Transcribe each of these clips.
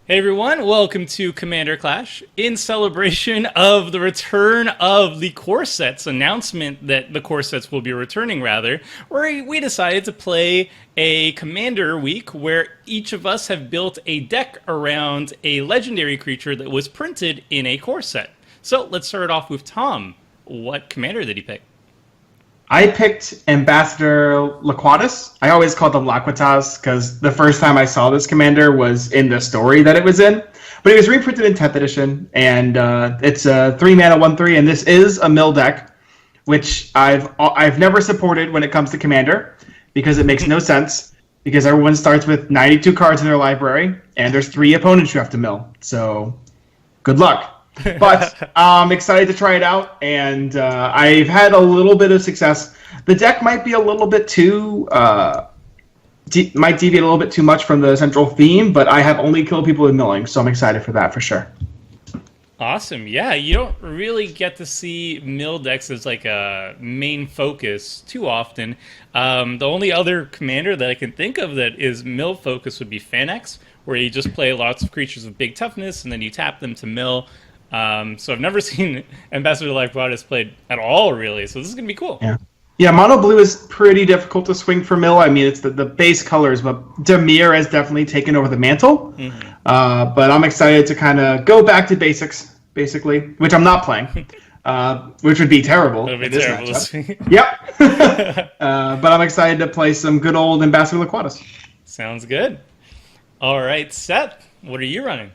Hey everyone, welcome to Commander Clash. In celebration of the return of the corsets, announcement that the corsets will be returning rather, we decided to play a Commander week where each of us have built a deck around a legendary creature that was printed in a corset. So let's start off with Tom. What Commander did he pick? I picked Ambassador Laquatus. I always called him Laquatus because the first time I saw this commander was in the story that it was in. But it was reprinted in 10th edition, and it's a 3-mana 1/3, and this is a mill deck, which I've never supported when it comes to commander because it makes no sense. Because everyone starts with 92 cards in their library, and there's 3 opponents you have to mill. So, good luck. But I'm excited to try it out, and I've had a little bit of success. The deck might be a little bit too, might deviate a little bit too much from the central theme, but I have only killed people with milling, so I'm excited for that for sure. Awesome. Yeah, you don't really get to see mill decks as like a main focus too often. The only other commander that I can think of that is mill focus would be Phanex, where you just play lots of creatures with big toughness, and then you tap them to mill. So I've never seen Ambassador Laquatus played at all, really. So this is going to be cool. Yeah, mono blue is pretty difficult to swing for mill. I mean, it's the base colors, but Dimir has definitely taken over the mantle. Mm-hmm. But I'm excited to kind of go back to basics, basically, which I'm not playing, which would be terrible. That'd be in this terrible. matchup. Yep. But I'm excited to play some good old Ambassador Laquatus. Sounds good. All right, Seth, what are you running?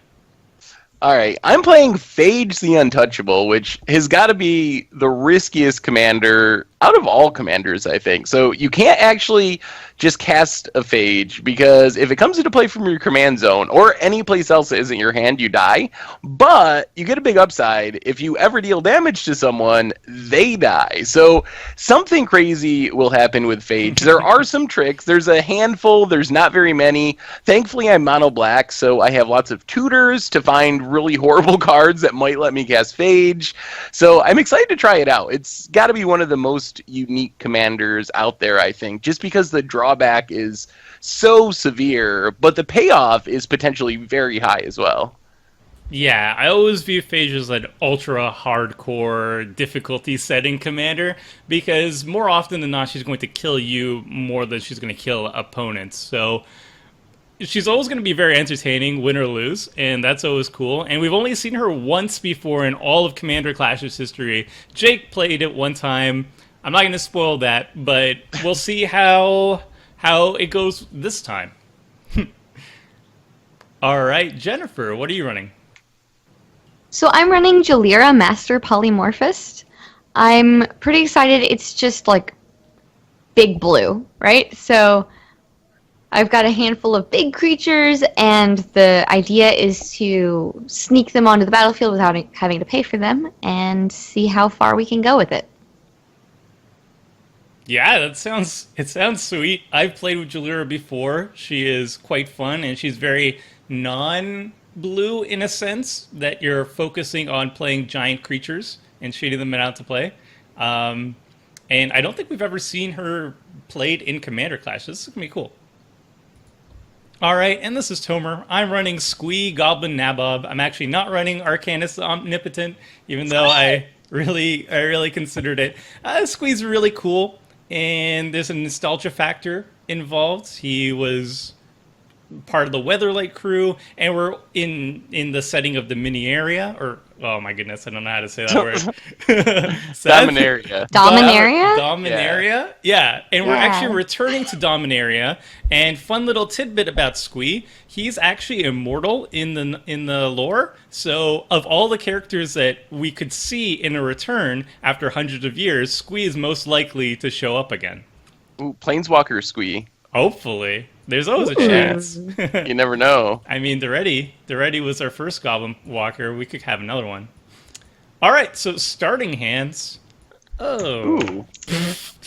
All right, I'm playing Phage the Untouchable, which has got to be the riskiest commander out of all commanders, I think. So you can't actually just cast a Phage, because if it comes into play from your command zone or any place else that isn't your hand, you die. But you get a big upside. If you ever deal damage to someone, they die. So something crazy will happen with Phage. There are some tricks. There's a handful. There's not very many. Thankfully, I'm mono black, so I have lots of tutors to find really horrible cards that might let me cast Phage. So I'm excited to try it out. It's got to be one of the most unique commanders out there, I think, just because the drawback is so severe, but the payoff is potentially very high as well. Yeah, I always view Phage as an ultra hardcore difficulty setting commander, because more often than not she's going to kill you more than she's going to kill opponents. So she's always going to be very entertaining, win or lose, and that's always cool. And we've only seen her once before in all of Commander Clash's history. Jake played it one time. I'm not going to spoil that, but we'll see how it goes this time. All right, Jennifer, what are you running? So I'm running Jalira, Master Polymorphist. I'm pretty excited. It's just like big blue, right? So I've got a handful of big creatures, and the idea is to sneak them onto the battlefield without having to pay for them and see how far we can go with it. Yeah, it sounds sweet. I've played with Jelira before. She is quite fun, and she's very non-blue in a sense, that you're focusing on playing giant creatures and shading them out to play. And I don't think we've ever seen her played in Commander Clash. This is going to be cool. All right, and this is Tomer. I'm running Squee, Goblin Nabob. I'm actually not running Arcanist Omnipotent, even though I really considered it. Squee's really cool, and there's a nostalgia factor involved. He was part of the Weatherlight crew, and we're in the setting of the mini area, or oh my goodness, I don't know how to say that word. Dominaria. Dominaria? Yeah, and we're Yeah. actually returning to Dominaria. And fun little tidbit about Squee, he's actually immortal in the lore. So of all the characters that we could see in a return after hundreds of years, Squee is most likely to show up again. Ooh, Planeswalker Squee. Hopefully. There's always a chance. You never know. I mean, the Ready was our first Goblin Walker. We could have another one. All right, so starting hands. Oh. Ooh.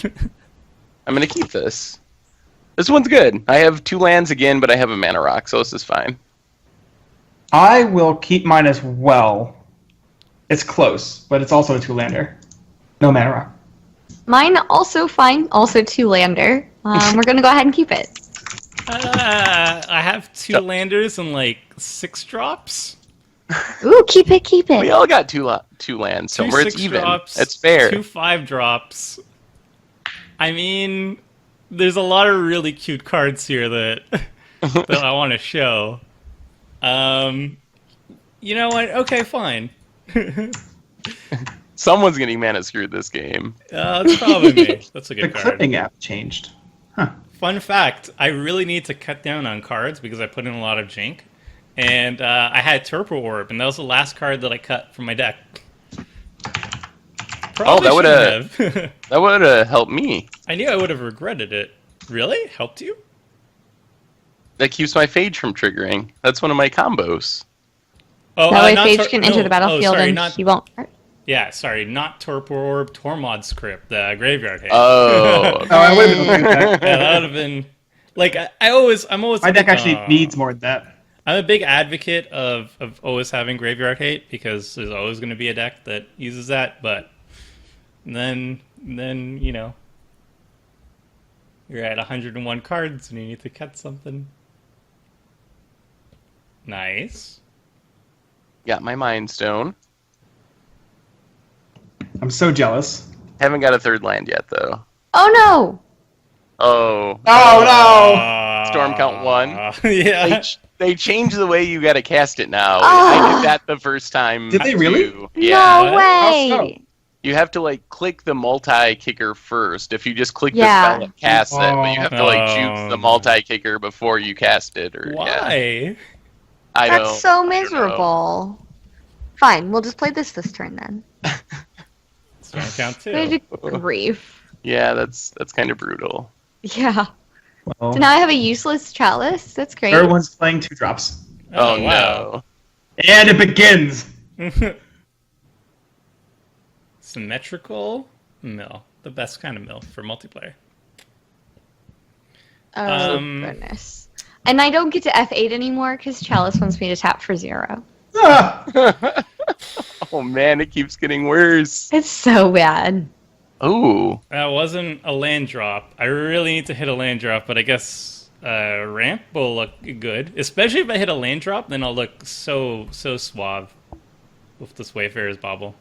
I'm going to keep this. This one's good. I have 2 lands again, but I have a mana rock, so this is fine. I will keep mine as well. It's close, but it's also a 2-lander. No mana rock. Mine also fine, also 2-lander. We're going to go ahead and keep it. I have 2 landers and like 6 drops. Ooh, keep it, keep We it. all got two lands, so 2 where it's 6 even. drops. It's fair. 2 5 drops. I mean, there's a lot of really cute cards here that that I want to show. You know what? Okay, fine. Someone's getting mana screwed this game. It's probably me. That's a The good card. clipping app changed. Fun fact, I really need to cut down on cards because I put in a lot of jink. And I had Turbo Orb, and that was the last card that I cut from my deck. Probably that would've- shouldn't have. That would have helped me. I knew I would have regretted it. Really? Helped you? That keeps my Phage from triggering. That's one of my combos. Oh, That way not Phage can enter no. the battlefield sorry, and not, he won't hurt. Yeah, sorry, not Torpor Orb, Tormod script, the graveyard hate. Oh. Oh, I would have been looking at that. Yeah, that would have been like I'm always. My deck actually needs more than that. I'm a big advocate of always having graveyard hate because there's always going to be a deck that uses that. But then you know you're at 101 cards and you need to cut something. Nice. Got my Mind Stone. I'm so jealous. Haven't got a 3rd land yet, though. Oh no! Oh. Oh Storm count 1. Yeah. They changed the way you gotta cast it now. Oh. I did that the first time. Did they really? too. Yeah. No What? way! How so? You have to like click the multi-kicker first. If you just click Yeah. the spell, it casts it. But you have to like Oh. juke the multi-kicker before you cast it. Or yeah. Why? I That's don't. so know. miserable. Fine, we'll just play this turn then. Storm count 2. Good grief. Yeah, that's kind of brutal. Yeah. Well, So now I have a useless chalice. That's great. everyone's playing 2 drops. Oh, wow. And it begins! Symmetrical mill. The best kind of mill for multiplayer. Oh, goodness. And I don't get to F8 anymore because Chalice wants me to tap for 0. Ah! Oh man, it keeps getting worse. It's so bad. Ooh. That wasn't a land drop. I really need to hit a land drop, but I guess ramp will look good. Especially if I hit a land drop, then I'll look so suave with this Wayfarer's Bauble.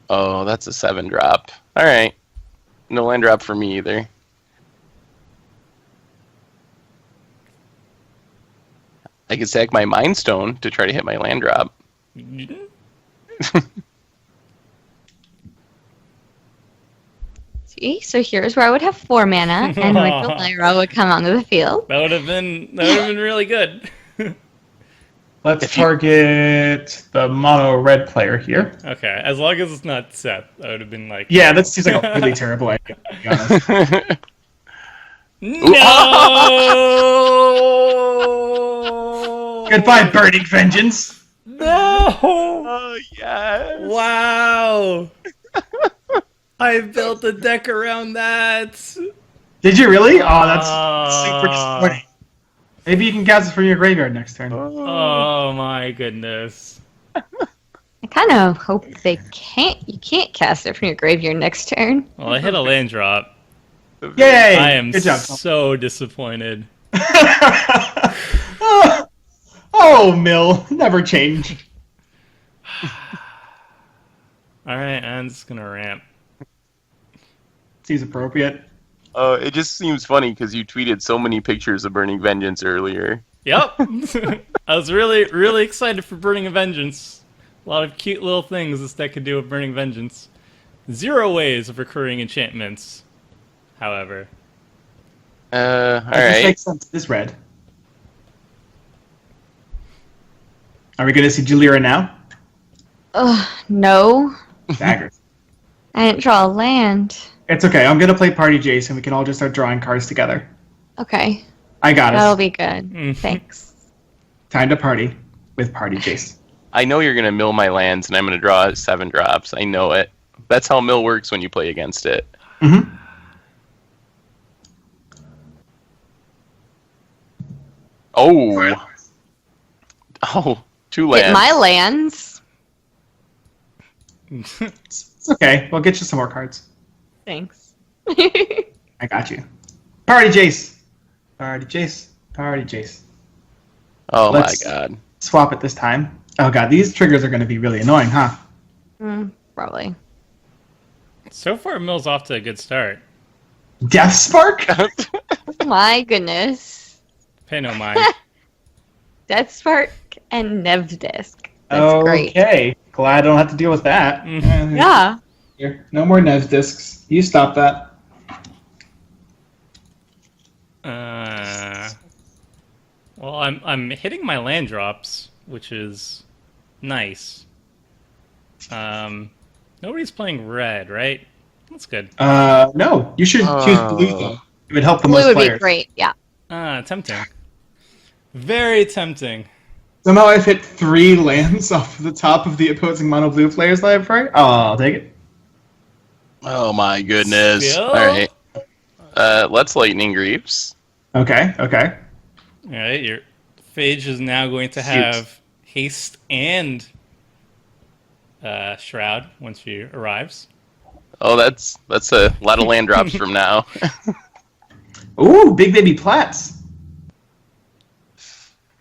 Oh, that's a 7-drop. All right. No land drop for me either. I could sack my Mind Stone to try to hit my land drop. See? So here's where I would have 4 mana, and like Jelira would come onto the field. That would have been really good. Let's target the mono red player here. Okay, as long as it's not Seth, I would have been like, Yeah, that seems like a really terrible idea, to be honest. no. Goodbye, Burning Vengeance! No. Oh, yes. Wow. I built a deck around that. Did you really? Oh, that's super disappointing. Maybe you can cast it from your graveyard next turn. Oh my goodness. I kind of hope you can't cast it from your graveyard next turn. Well, I hit a land drop. Yay! I am Good job. so disappointed. Oh, Mill, never change. Alright, I'm just gonna ramp. Seems appropriate. It just seems funny because you tweeted so many pictures of Burning Vengeance earlier. Yep. I was really excited for Burning Vengeance. A lot of cute little things this deck could do with Burning Vengeance. 0 ways of recurring enchantments, however. All This right. makes sense. This red. Are we going to see Jelira now? Ugh, no. Daggers. I didn't draw a land. It's okay. I'm going to play Party Jace, and we can all just start drawing cards together. Okay. I got That'll us. be good. Mhm. Thanks. Time to party with Party Jace. I know you're gonna mill my lands, and I'm gonna draw 7 drops. I know it. That's how mill works when you play against it. Mm-hmm. Oh. Oh, 2 Get lands. my lands. It's okay. We'll get you some more cards. Thanks. I got you. Party Jace. Party Jace. Party Jace. Oh Let's- my god. Swap it this time. Oh god, these triggers are going to be really annoying, huh? Probably. So far, Mill's off to a good start. Death Spark? My goodness. Pay no mind. Death Spark and Nev Disc. That's great. Okay. Glad I don't have to deal with that. Yeah. Here. No more Nev's discs. You stop that. Well, I'm hitting my land drops, which is nice. Nobody's playing red, right? That's good. No. You should choose blue, though. It would help the Blue most would players. be great, yeah. Tempting. Very tempting. Somehow I've hit 3 lands off the top of the opposing mono blue player's library. Oh, I'll take it. Oh my goodness. Still? Alright. Let's Lightning Greaves. Okay. All right, your Phage is now going to have haste and shroud once she arrives. Oh, that's a lot of land drops from now. Ooh, Big Baby Plats.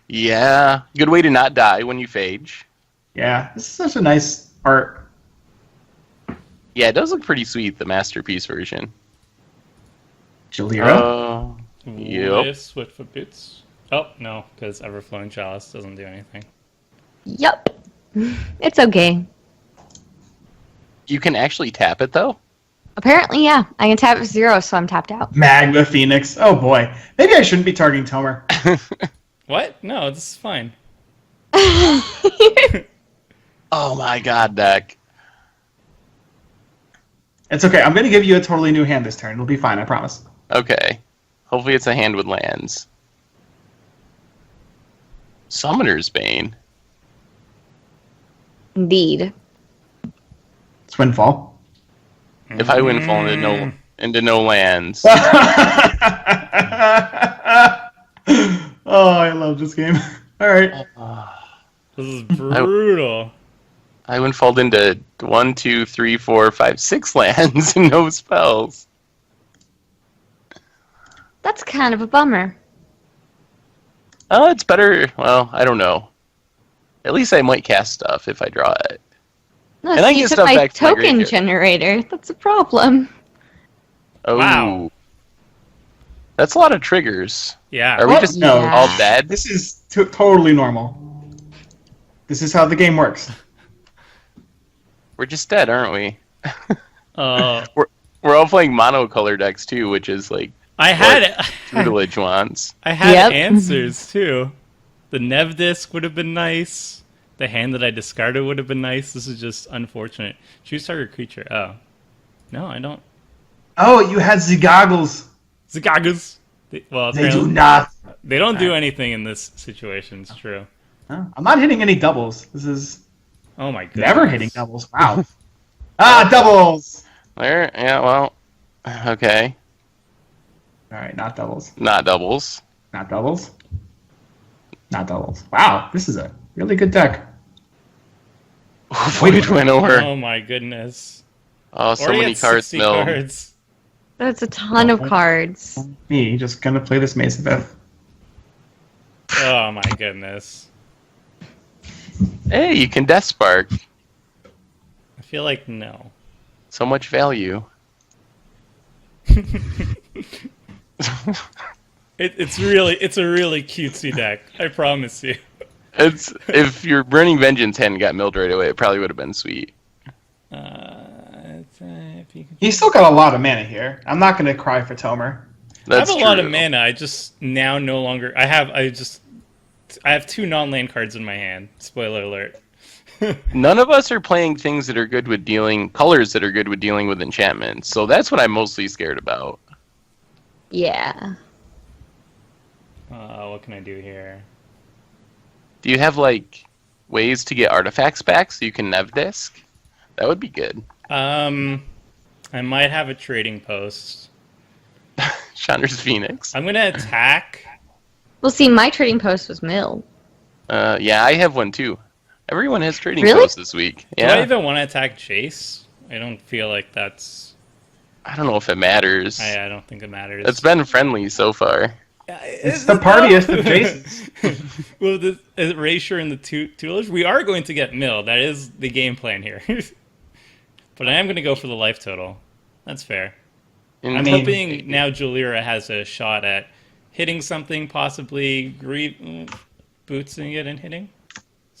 Yeah. Good way to not die when you Phage. Yeah, this is such a nice art. Yeah, it does look pretty sweet, the Masterpiece version. Jalira. Yep. With Swift Boots. Oh, no, because Everflowing Chalice doesn't do anything. Yup. It's okay. You can actually tap it, though? Apparently, yeah. I can tap 0, so I'm tapped out. Magma Phoenix. Oh boy. Maybe I shouldn't be targeting Tomer. What? No, this is fine. Oh my god, deck. It's okay. I'm going to give you a totally new hand this turn. It'll be fine, I promise. Okay. Hopefully it's a hand with lands. Summoner's Bane. Indeed. It's Windfall. If I windfall into no lands. Oh, I love this game. All right. This is brutal. I windfalled into 1, 2, 3, 4, 5, 6 lands and no spells. That's kind of a bummer. Oh, it's better. Well, I don't know. At least I might cast stuff if I draw it. No, And so I you get took stuff my back to my token graveyard. generator. That's a problem. Oh. Wow. That's a lot of triggers. Yeah. Are we What? just No. all dead? This is totally normal. This is how the game works. We're just dead, aren't we? We're all playing monocolor decks too, which is like I had tutelage wants. I had Yep. answers too. The Nev disc would have been nice. The hand that I discarded would have been nice. This is just unfortunate. Choose target creature. Oh. No, I don't. Oh, you had Zigoggles. Zagagas. Well, They do apparently- not. They don't do anything in this situation. It's true. Huh? I'm not hitting any doubles. This is Oh my goodness. never hitting doubles. Wow. Doubles. There, yeah, well, okay. All right, not doubles. Not doubles. Not doubles. Not doubles. Wow, this is a really good deck. Void went over. Oh my goodness. Oh, so Already many at cards, 60 Mill. cards. That's a ton of cards. Me just gonna play this Mace of Death. Oh my goodness. Hey, you can Death Spark. I feel like no. So much value. It's a really cutesy deck. I promise you. It's if your Burning Vengeance hadn't got milled right away, it probably would have been sweet. If you can... He's still got a lot of mana here. I'm not gonna cry for Tomer. That's I have a lot of true. mana. I just now no longer. I have 2 non-land cards in my hand. Spoiler alert. None of us are playing things that are good with dealing colors that are good with dealing with enchantments. So that's what I'm mostly scared about. Yeah. What can I do here? Do you have like ways to get artifacts back so you can Nev disc? That would be good. I might have a trading post. Chandra's Phoenix. I'm gonna attack. Well, see, my trading post was milled. Yeah, I have one too. Everyone has trading Really? posts this week. Do I Yeah. even want to attack Chase? I don't feel like that's. I don't know if it matters. I don't think it matters. It's been friendly so far. It's the partiest of Jaces. Well, the erasure and the toolage, we are going to get milled. That is the game plan here. But I am going to go for the life total. That's fair. I'm hoping now Jelira has a shot at hitting something, possibly bootsing it and hitting.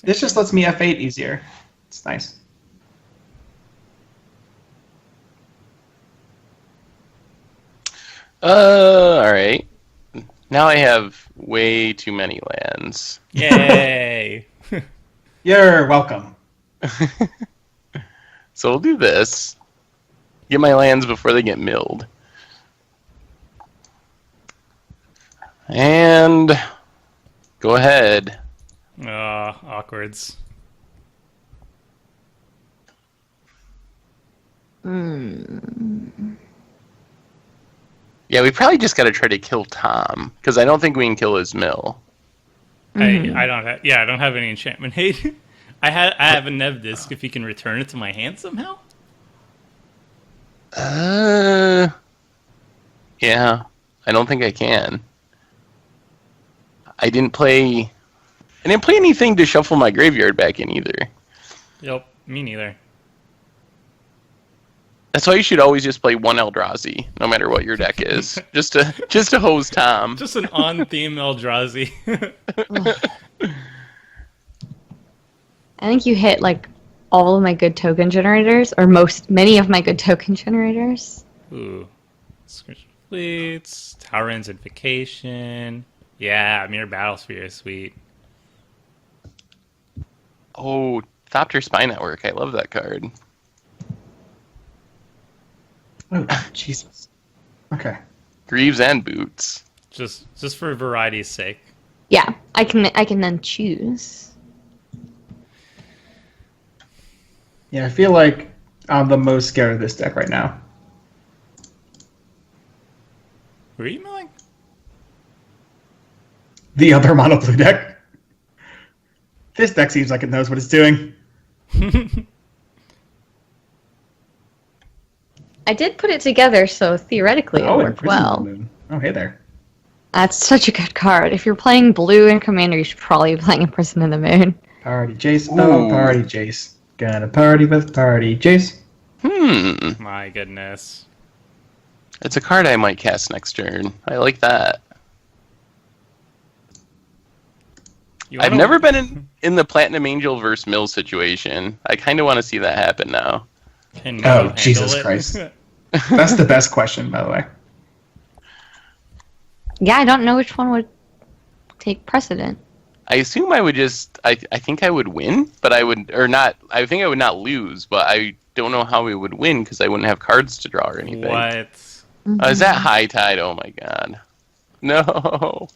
This just lets me F8 easier. It's nice. All right. Now I have way too many lands. Yay! You're welcome. So we'll do this. Get my lands before they get milled. And go ahead. Awkwards. Yeah, we probably just got to try to kill Tom, because I don't think we can kill his mill. I don't have any enchantment hate. I have a Nev disc if you can return it to my hand somehow. Yeah, I don't think I can. I didn't play anything to shuffle my graveyard back in either. Yep, me neither. That's why you should always just play one Eldrazi, no matter what your deck is, just to hose Tom. Just an on-theme Eldrazi. I think you hit like all of my good token generators, or many of my good token generators. Ooh, Squish Fleets, Tyrant's Invocation. Yeah, Mere Battlesphere is sweet. Oh, Thopter Spy Network. I love that card. Oh, Jesus. Okay. Greaves and Boots. Just for variety's sake. Yeah, I can then choose. Yeah, I feel like I'm the most scared of this deck right now. Who are you milling? The other mono blue deck. This deck seems like it knows what it's doing. I did put it together, so theoretically it worked well. Moon. Oh, hey there. That's such a good card. If you're playing blue in Commander, you should probably be playing Imprison in the Moon. Party Jace. Oh, party Jace. Gonna party with party Jace. My goodness. It's a card I might cast next turn. I like that. I've never been in the Platinum Angel versus Mill situation. I kind of want to see that happen now. Oh, Jesus Christ. That's the best question, by the way. Yeah, I don't know which one would take precedent. I assume I would just... I think I would win, but I would... Or not... I think I would not lose, but I don't know how we would win because I wouldn't have cards to draw or anything. What? Is that High Tide? Oh my god. No.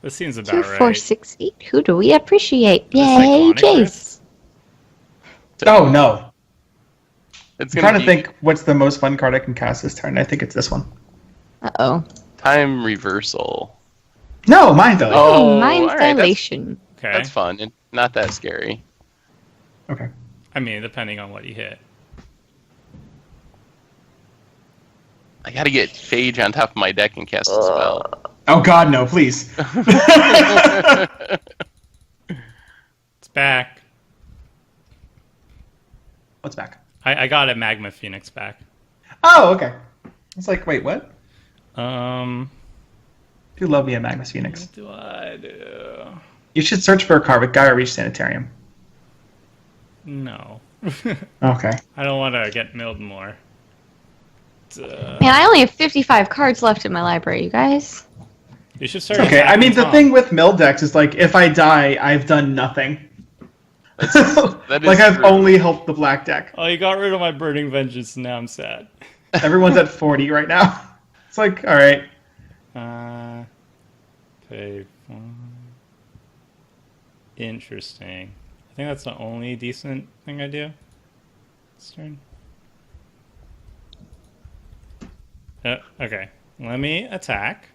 This seems about 2, right. 4, 6, 8. Who do we appreciate? Yay, Jace. Oh, no. I'm trying to think what's the most fun card I can cast this turn. I think it's this one. Uh-oh. Time Reversal. No, Mind Dilation. Oh, Mind alright, Dilation. Okay. That's fun and not that scary. Okay. I mean, depending on what you hit. I gotta get Phage on top of my deck and cast a spell. Oh, God, no, please. It's back. What's back? I got a Magma Phoenix back. Oh, okay. It's like, wait, what? Um, Do love me a Magnus Phoenix. what do I do? You should search for a card with Gaia Reach Sanitarium. No. Okay. I don't want to get milled more. Man, I only have 55 cards left in my library, you guys. You should start. Okay, I mean, the Tom. thing with mill decks is, like, if I die, I've done nothing. That is like, I've true. only helped the black deck. Oh, you got rid of my Burning Vengeance, and now I'm sad. Everyone's at 40 right now. It's like, all right. Pay. Interesting. I think that's the only decent thing I do this turn. Okay. Let me attack.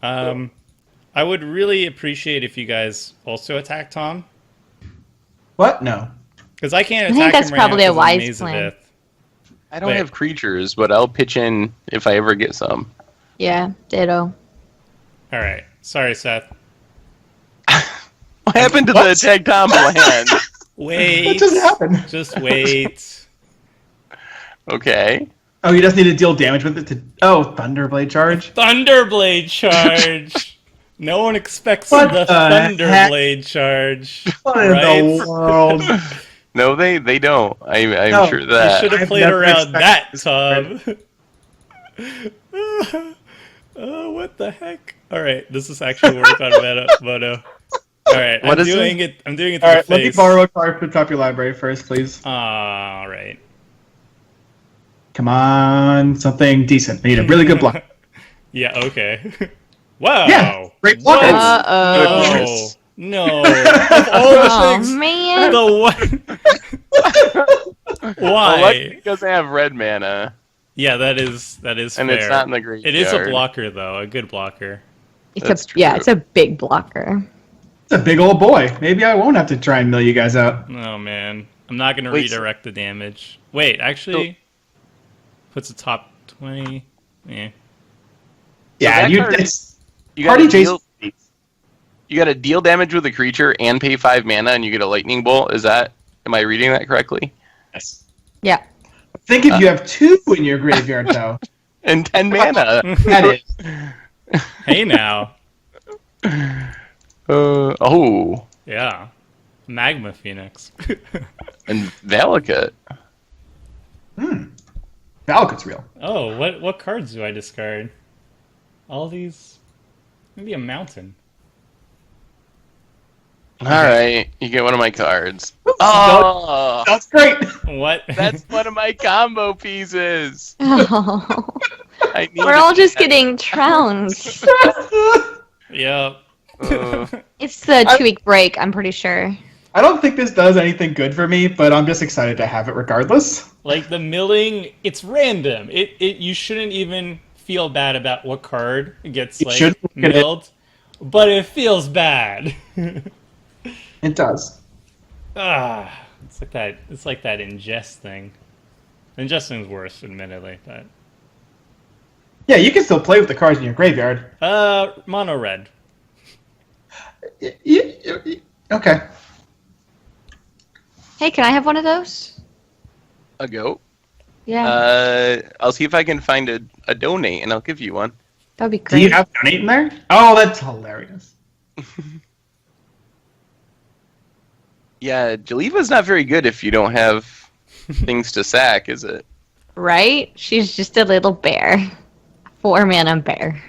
I would really appreciate if you guys also attack Tom. What? No. Because I can't I attack think that's him right probably now a wise 'cause of plan. Maze of Ith. I don't Wait. have creatures, but I'll pitch in if I ever get some. Yeah, ditto. All right. Sorry, Seth. What happened to the tectomble hand? Wait. What just happened? Just wait. Okay. Oh, he doesn't need to deal damage with it to... Oh, Thunderblade charge? Thunderblade charge. No one expects What the the heck? Thunderblade charge. What in Right? the world? No, they don't. I'm No, sure of You that. should have I've played never around that, expected Tom. Oh, what the heck? All right, this is actually worth on Mono. All right, What I'm is it? doing it. I'm doing it to All the right, let me face. borrow a card from the top of your library first, please. All right. Come on, something decent. We need a really good block. Yeah. Okay. Wow. Yeah, great What? blocker. Uh-oh. Goodness. No. Of all the Oh, things, man. the one. Well, lucky Why? it doesn't have red mana, Yeah, that is and fair. it's not in the graveyard. It is a blocker, though. A good blocker. That's Yeah, true. it's a big blocker. It's a big old boy. Maybe I won't have to try and mill you guys out. Oh man, I'm not gonna Wait, redirect the damage. Wait, actually, puts a top 20. Yeah. Yeah, that you. card- It's You Party gotta deal. Jason. You gotta deal damage with a creature and pay 5 mana, and you get a lightning bolt. Am I reading that correctly? Yes. Yeah. Think if you have 2 in your graveyard, though. And 10 mana. That is. Hey now. Oh, Yeah. Magma Phoenix. and Valakut. Valakut's real. Oh, what cards do I discard? All these? Maybe a mountain. All right, you get one of my cards. Oh, That's great. What? that's one of my combo pieces. Oh. I need We're all just getting trounced. Yep. It's the 2-week break, I'm pretty sure. I don't think this does anything good for me, but I'm just excited to have it regardless. Like the milling, it's random. You shouldn't even feel bad about what card gets You like shouldn't get it. milled, but it feels bad. It does. It's like that. It's like that ingest thing. Ingesting's worse, admittedly, but Yeah, you can still play with the cards in your graveyard. mono red. Okay. Hey, can I have one of those? a goat. Yeah, I'll see if I can find a donate, and I'll give you one. that'd be Do you great. have donate in there? Oh, that's hilarious. Yeah, Jaliva's not very good if you don't have things to sack, is it? Right? She's just a little bear. 4-mana bear.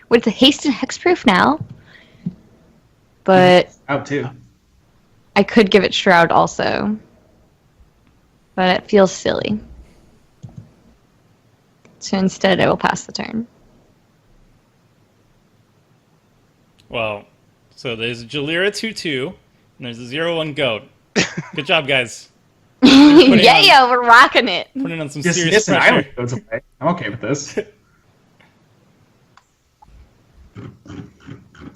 With the haste and hexproof now. But Out too. I could give it Shroud also. But it feels silly. So instead I will pass the turn. Well, so there's a Jelira 2/2, and there's a 0/1 goat. Good job, guys. Yeah, we're rocking it. Putting on some Just serious Nissen pressure. Island goes away. I'm okay with this.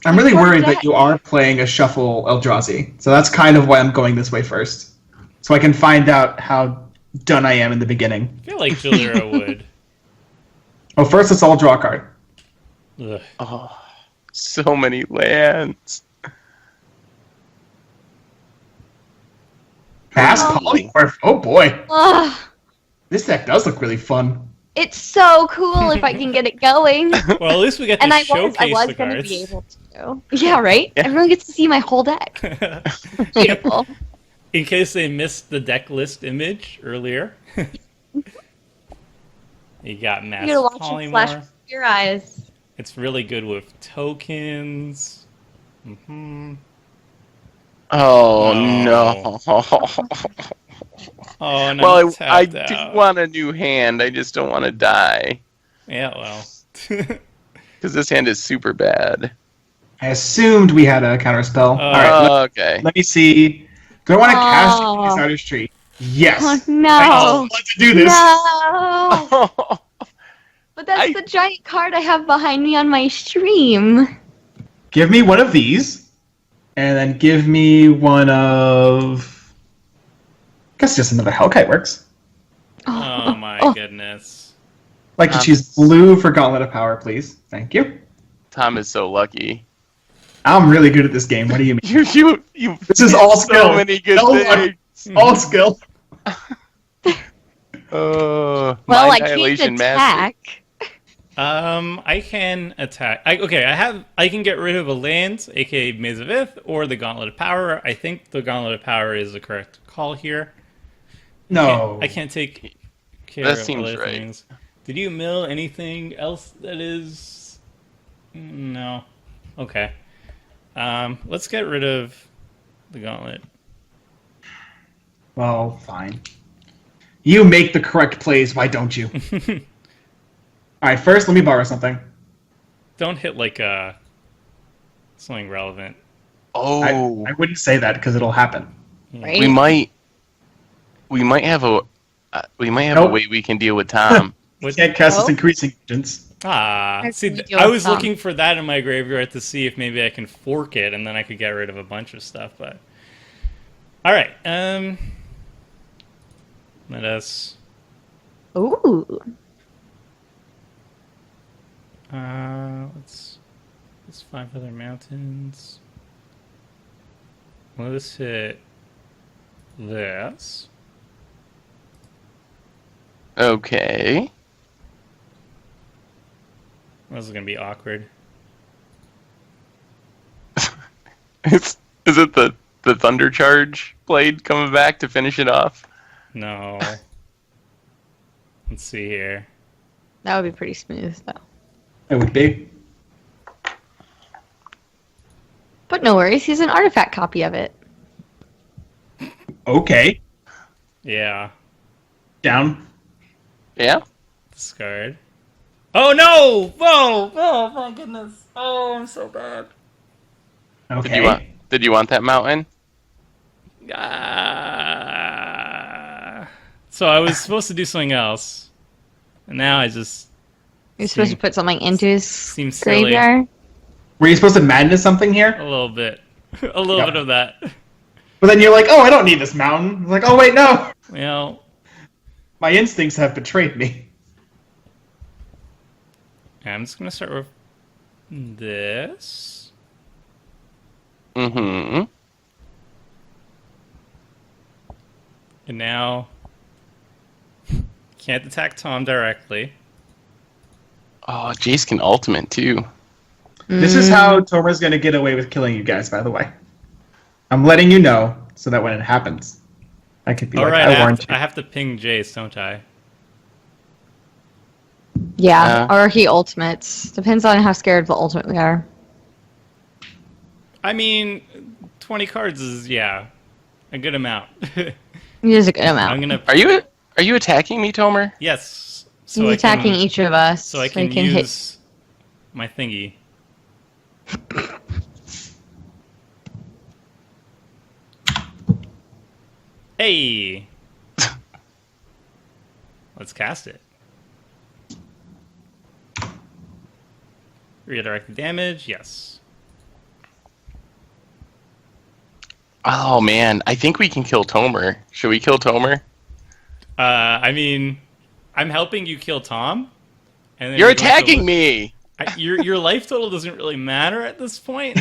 I'm really worried that you are playing a shuffle Eldrazi, so that's kind of why I'm going this way first, so I can find out how done I am in the beginning. I feel like Jelira would. Well, first let's all draw a card. Ugh. Oh, so many lands. Mass Polymorph. Oh boy, Ugh, this deck does look really fun. it's so cool if I can get it going. Well, at least we get to And I showcase was the going to cards. be able to. Yeah, right? Yeah. Everyone gets to see my whole deck. Beautiful. In case they missed the deck list image earlier. You got You're Mass going to watch it flash Polymorph. before your eyes. It's really good with tokens. Hmm. Oh, No. no. Oh, and Well, I'm I tapped do out. want a new hand. I just don't want to die. Yeah, well. Because this hand is super bad. I assumed we had a counterspell. All right, Okay. let me see. Do I want to cast Oh. Insider's Tree? Yes. Oh, I no. want to do this. No. But that's the giant card I have behind me on my stream. Give me one of these, and then give me one of. I guess just another Hellkite works. Oh my Oh. goodness. Like to choose blue for Gauntlet of Power, please. Thank you. Tom is so lucky. I'm really good at this game. What do you mean? You. This is all skill. So many good No things. luck. All skill. Well, Mind I can't Annihilation Master. attack. I can attack. I can get rid of a land, aka Maze of Ith, or the Gauntlet of Power. I think the Gauntlet of Power is the correct call here. No. I can't take care That of seems other right. things. Did you mill anything else that is... No. Okay. Let's get rid of the Gauntlet. Well, fine. You make the correct plays, why don't you? Alright, first let me borrow something. Don't hit like something relevant. Oh, I wouldn't say that because it'll happen. Right? we might have a Nope. way we can deal with Tom. You can't cast this Oh. increasing agents. How See, can we deal I with was Tom? looking for that in my graveyard to see if maybe I can fork it, and then I could get rid of a bunch of stuff. But all right, let us. Ooh. Let's 5 other mountains. Let's hit this. Okay. This is gonna be awkward. Is it the Thunder Charge blade coming back to finish it off? No. Let's see here. That would be pretty smooth, though. It would be. But no worries, he's an artifact copy of it. Okay. Yeah. Down. Yeah. Discard. Oh no! Whoa! Oh my goodness! Oh, I'm so bad. Okay. Did you want that mountain? So I was supposed to do something else, and now I just You're supposed to put something into his seems silly. graveyard. Were you supposed to madness something here? A little bit, a little Yep. bit of that. But then you're like, oh, I don't need this mountain. It's like, oh, wait, no. Well, My instincts have betrayed me. I'm just gonna start with this. Mm-hmm. And now, can't attack Tom directly. Oh, Jace can ultimate too. This is how Tomer's going to get away with killing you guys, by the way. I'm letting you know so that when it happens, I could be All like, right, I warned you. I have to ping Jace, don't I? Yeah, or he ultimates. Depends on how scared of the ultimate we are. I mean, 20 cards is a good amount. It is a good amount. I'm gonna Are you attacking me, Tomer? yes. He's attacking each of us. So I he can hit. use my thingy. Hey! Let's cast it. Redirect the damage, yes. Oh man, I think we can kill Tomer. Should we kill Tomer? I mean, I'm helping you kill Tom. And then You're going to attacking me. Your life total doesn't really matter at this point.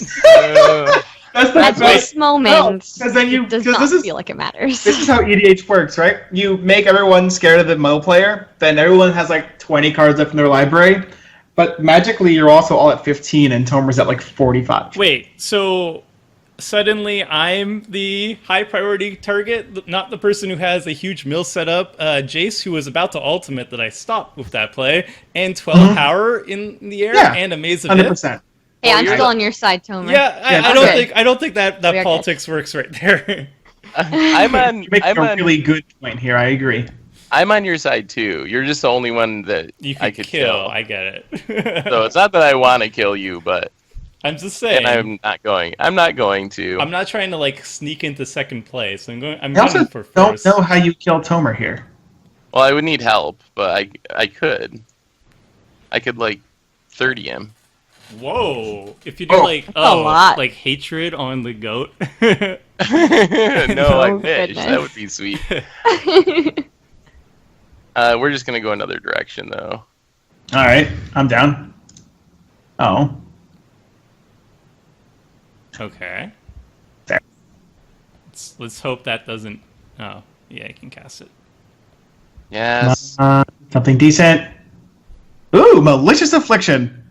That's the At this moment, because then you it does because not this is feel like it matters. this is how EDH works, right? You make everyone scared of the Mo player, then everyone has like 20 cards up in their library, but magically you're also all at 15 and Tomer's at like 45. Wait, so suddenly I'm the high priority target, not the person who has a huge mill set up. Jace, who was about to ultimate that I stopped with that play, and 12 power in the air, Yeah, and a maze of 100%. Hey, I'm you're- still on your side, Tomer. Yeah, I okay. don't think that We are politics works right there. I'm on. You make I'm a on. really good point here. I agree. I'm on your side too. You're just the only one that You I could could kill. I get it. So it's not that I want to kill you, but I'm just saying. and I'm not going. I'm not going to. I'm not trying to like sneak into second place. I'm I also gunning for don't first. know how you kill Tomer here. Well, I would need help, but I could. I could like 30 him. Whoa! If you do Oh. like a lot. like hatred on the goat. No, I Oh, wish. goodness. That would be sweet. We're just gonna go another direction though. All right, I'm down. Oh. Okay. There. Let's hope that doesn't. Oh, yeah, you can cast it. Yes. Something decent. Ooh, Malicious Affliction.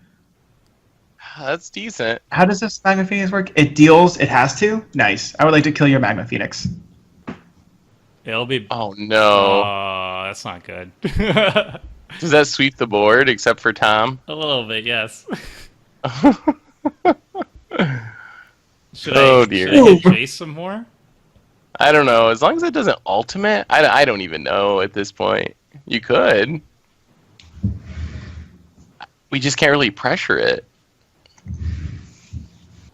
That's decent. How does this Magma Phoenix work? It deals, it has to? Nice. I would like to kill your Magma Phoenix. It'll be. Oh no. Oh, that's not good. Does that sweep the board except for Tom? A little bit, yes. Oh, dear. Should I hit Jace some more? I don't know. As long as it doesn't ultimate, I don't even know at this point. You could. We just can't really pressure it.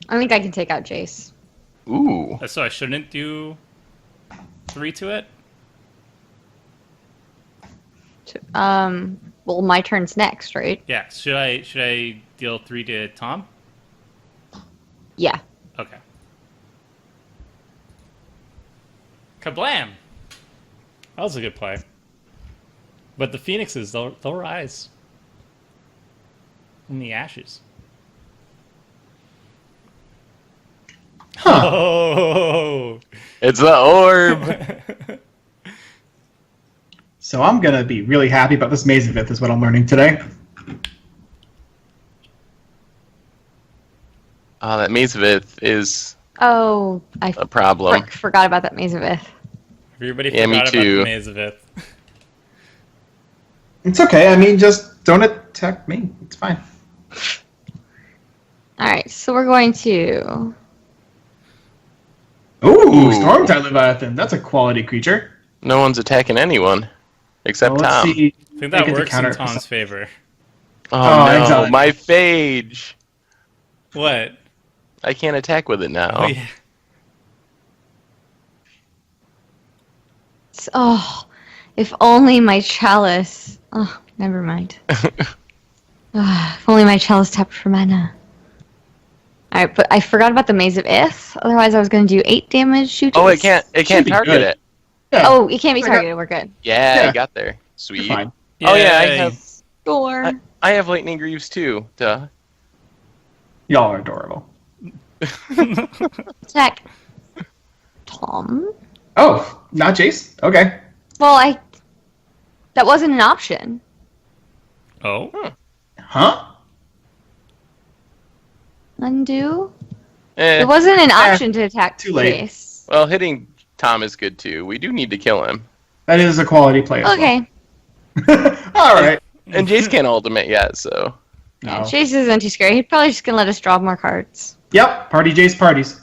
I think I can take out Jace. Ooh. So I shouldn't do 3 to it? Well, my turn's next, right? Yeah. Should I deal 3 to Tom? Yeah. Okay. Kablam! That was a good play. But the Phoenixes, they'll rise from the ashes. Huh. Oh! It's the orb. So I'm going to be really happy about this Mazavith is what I'm learning today. Oh, that Mazavith is Oh, I a problem. forgot about that Mazavith. Everybody Yeah, me forgot too. about the Mazavith. It's okay. I mean, just don't attack me. It's fine. Alright, so we're going to... Ooh, Stormtide Leviathan. That's a quality creature. No one's attacking anyone except Well, let's Tom. see. I think I that get to works in counter- Tom's favor. Oh, no, exile. my Phage. What? I can't attack with it now. Oh, yeah. Oh, if only my chalice... Oh, never mind. If only my chalice tapped for mana. Alright, but I forgot about the Maze of Ith. Otherwise, I was going to do 8 damage to Oh, Jace. it can't be target good. it. Yeah. Oh, it can't be I got- targeted. We're good. Yeah, Yeah. I got there. You're Sweet. fine. Oh yeah, I Yay. have Sure. I have lightning greaves too. Duh. Y'all are adorable. Attack. Tom? Oh, not Jace? Okay. Well, that wasn't an option. Oh? Huh? Undo? Eh, It wasn't an option to attack too late. Jace. well, hitting Tom is good too. We do need to kill him. That is a quality play as Okay. well. All right. And Jace can't ultimate yet, so. Yeah, No. Jace isn't too scary. He's probably just going to let us draw more cards. Yep, party Jace parties.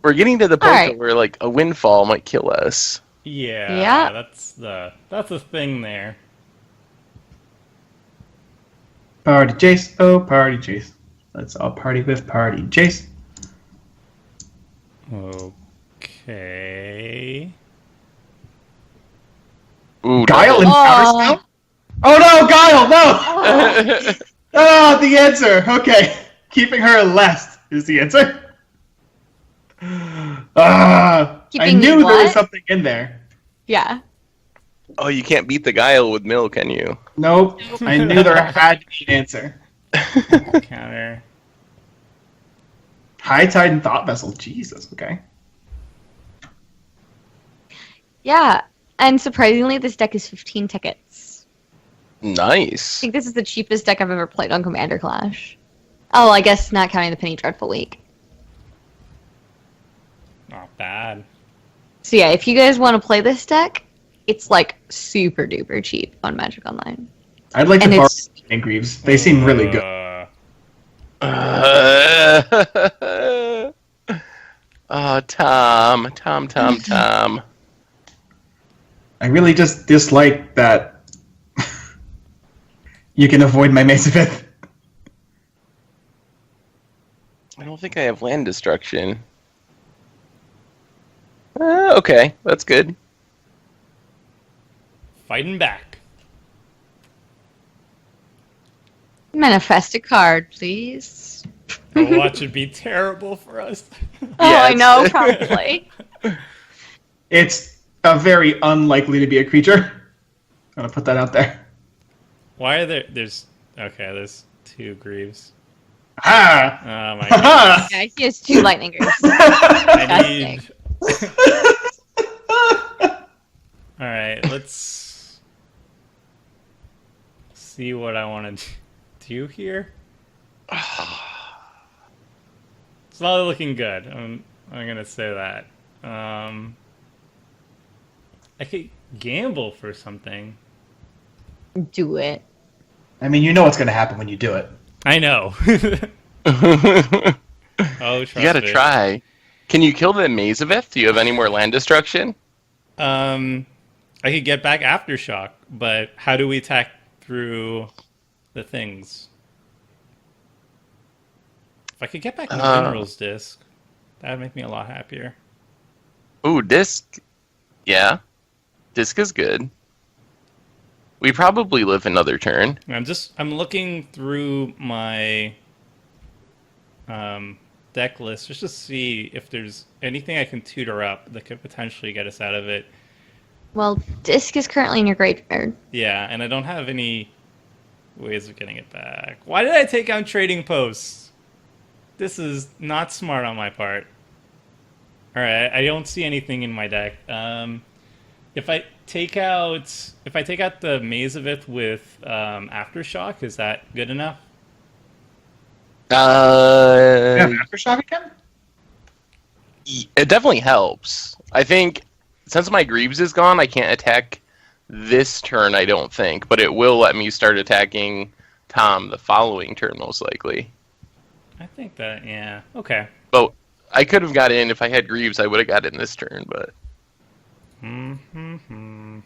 We're getting to the point Alright. where like a windfall might kill us. Yeah, Yeah. that's the thing there. Party Jace, oh party Jace. Let's all party with party Jace. Okay. Ooh, Guile and Oh. counterspell? Oh no, Guile, no! Oh, the answer. Okay. Keeping her last is the answer. I Keeping knew me there was what? something in there. Yeah. Oh, you can't beat the Guile with mill, can you? Nope. I knew there had to be an answer. Counter. High Tide and Thought Vessel. Jesus, okay. Yeah. And surprisingly, this deck is 15 tickets. I Nice. think this is the cheapest deck I've ever played on Commander Clash. Oh, I guess not counting the Penny Dreadful week. Not bad. So yeah, if you guys want to play this deck, it's like super duper cheap on Magic Online. I'd like to And borrow it's- and Greaves. They seem really good. Oh, Tom. I really just dislike that you can avoid my Mazavith. I don't think I have land destruction. Okay, that's good. Fighting back. Manifest a card, please. Overwatch would be terrible for us. Oh, I Yes. know, probably. It's very unlikely to be a creature. gonna put that out there. Why are there's 2 Greaves. Ah! Oh my goodness. Yeah, he has 2 lightning greaves. I need... Alright, let's see what I want to do here. It's not looking good. I'm gonna say that. I could gamble for something. Do it. I mean, you know what's gonna happen when you do it. I know. Oh, trust You gotta me. try. Can you kill the Mazaveth? Do you have any more land destruction? I could get back Aftershock, but how do we attack through the things? If I could get back the Minerals Disc, that would make me a lot happier. Ooh, Disc. Yeah. Disc is good. We probably live another turn. I'm looking through my deck list just to see if there's anything I can tutor up that could potentially get us out of it. Well, Disc is currently in your graveyard. Yeah, and I don't have any ways of getting it back. Why did I take out Trading Posts? This is not smart on my part. Alright, I don't see anything in my deck. If I take out the Mazavith with Aftershock, is that good enough? Yeah, Aftershock again? It definitely helps. I think since my Greaves is gone, I can't attack this turn, I don't think, but it will let me start attacking Tom the following turn, most likely. I think that, yeah. Okay. But I could have got in if I had Greaves. I would have got in this turn, but Mm-hmm.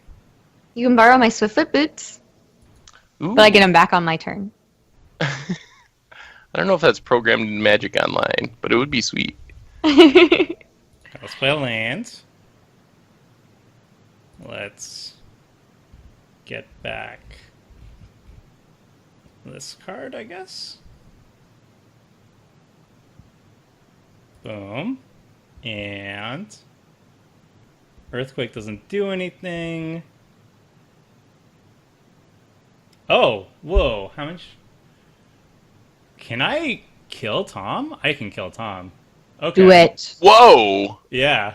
You can borrow my Swiftfoot boots, ooh. but I get them back on my turn. I don't know if that's programmed in Magic Online, but it would be sweet. Let's play a land. Let's get back this card, I guess. Boom. And Earthquake doesn't do anything. Oh, whoa. How much? Can I kill Tom? I can kill Tom. Okay. Do it. Whoa! Yeah.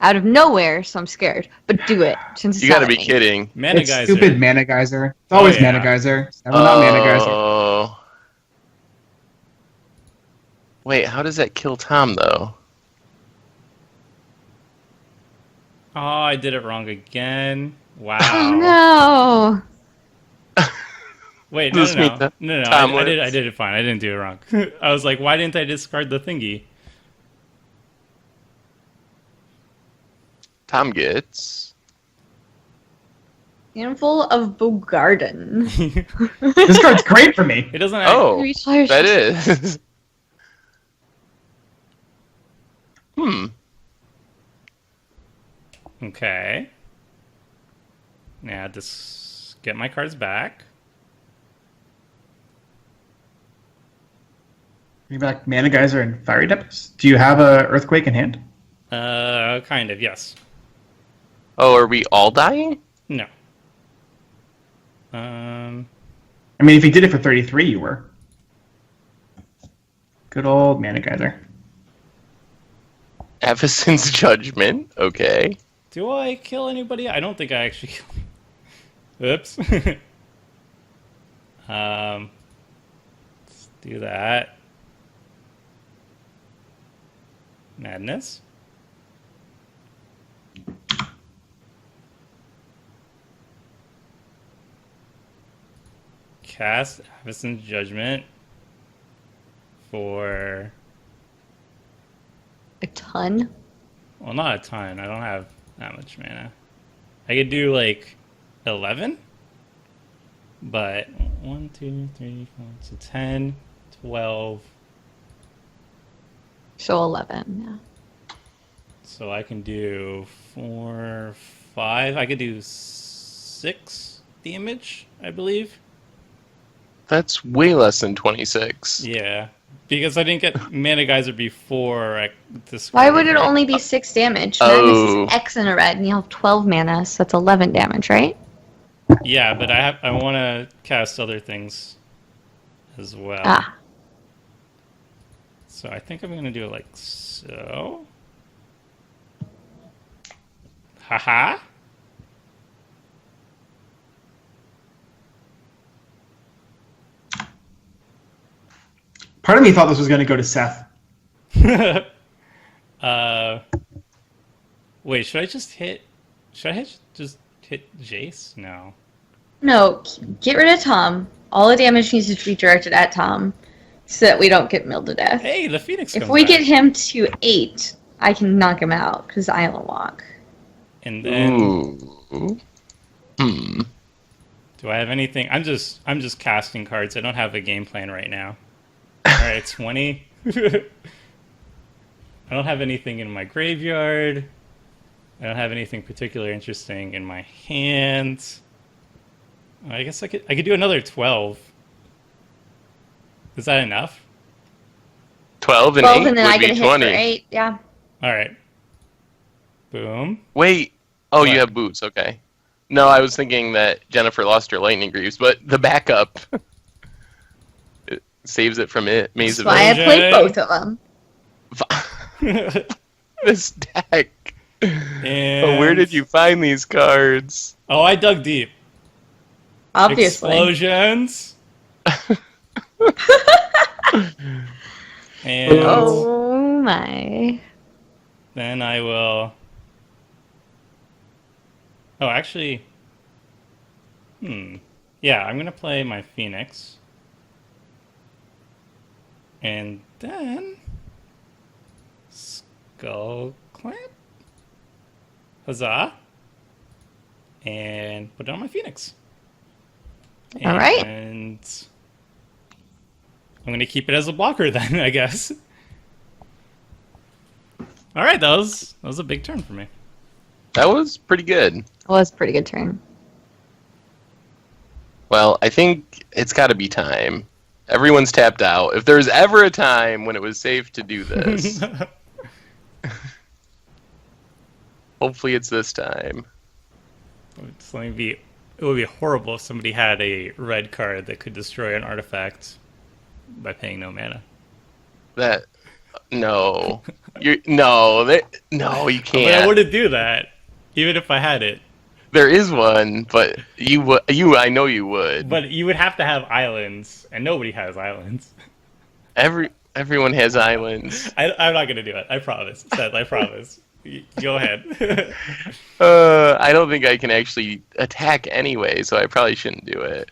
Out of nowhere, so I'm scared. But do it, since it's You gotta not be me. kidding. Mana It's Geyser. stupid Mana Geyser. It's always yeah. Mana Geyser. It's never not Mana Geyser. Oh. Wait, how does that kill Tom, though? Oh, I did it wrong again. Wow. Oh no! Wait, Does no. this mean No, Tom I did wins? it fine. I didn't do it wrong. I was like, why didn't I discard the thingy? Tom gets... Handful of Bogarden. This card's great for me. It doesn't. Oh, Recharge. that is. Okay. Now just get my cards back. Bring back Mana Geyser and Fiery Depths. Do you have a Earthquake in hand? Kind of, yes. Oh, are we all dying? No. I mean, if you did it for 33, you were. Good old Mana Geyser. Avacyn's Judgment. Okay. Do I kill anybody? I don't think I actually kill. Oops. Let's do that. Madness. Cast Avacyn's Judgment for... A ton. Well, not a ton. I don't have that much mana. I could do like 11, but 1, 2, 3, 4, so 10, 12. So 11. Yeah. So I can do 4, 5. I could do 6 damage, I believe. That's way less than 26. Yeah, because I didn't get Mana Geyser before I discarded. Why would it only be 6 damage? Oh. Madness is X in a red, and you have 12 mana, so that's 11 damage, right? Yeah, but I want to cast other things as well. Ah. So I think I'm going to do it like so. Haha. Part of me thought this was going to go to Seth. Wait, should I just hit... Should I just hit Jace? No. No, get rid of Tom. All the damage needs to be directed at Tom so that we don't get milled to death. Hey, the Phoenix If comes we back. get him to 8, I can knock him out because Island Walk. And then... Ooh. Do I have anything? I'm just casting cards. I don't have a game plan right now. Alright, 20. I don't have anything in my graveyard. I don't have anything particularly interesting in my hands. I guess I could do another 12. Is that enough? 12 and 12 8 and then would I be get a hit 20. for 8, yeah. Alright. Boom. Wait. Oh, What? you have boots. Okay. No, I was thinking that Jennifer lost her lightning greaves, but the backup it saves it from it. Maze That's of why I It. played both of them. This deck. And... Oh, where did you find these cards? Oh, I dug deep. Obviously. Explosions. And Oh my. then I will... Oh, actually... Yeah, I'm going to play my Phoenix. And then... Skull Clamp? Huzzah. And put it on my Phoenix. All right. And I'm going to keep it as a blocker then, I guess. All right, that was a big turn for me. That was pretty good. Well, that's a pretty good turn. Well, I think it's got to be time. Everyone's tapped out. If there's ever a time when it was safe to do this, hopefully it's this time. It would be horrible if somebody had a red card that could destroy an artifact by paying no mana. That no, you But I can't. wouldn't do that, even if I had it. There is one, but I know you would. But you would have to have islands, and nobody has islands. Everyone has islands. I'm not gonna do it. I promise, Seth. I promise. Go ahead. I don't think I can actually attack anyway, so I probably shouldn't do it.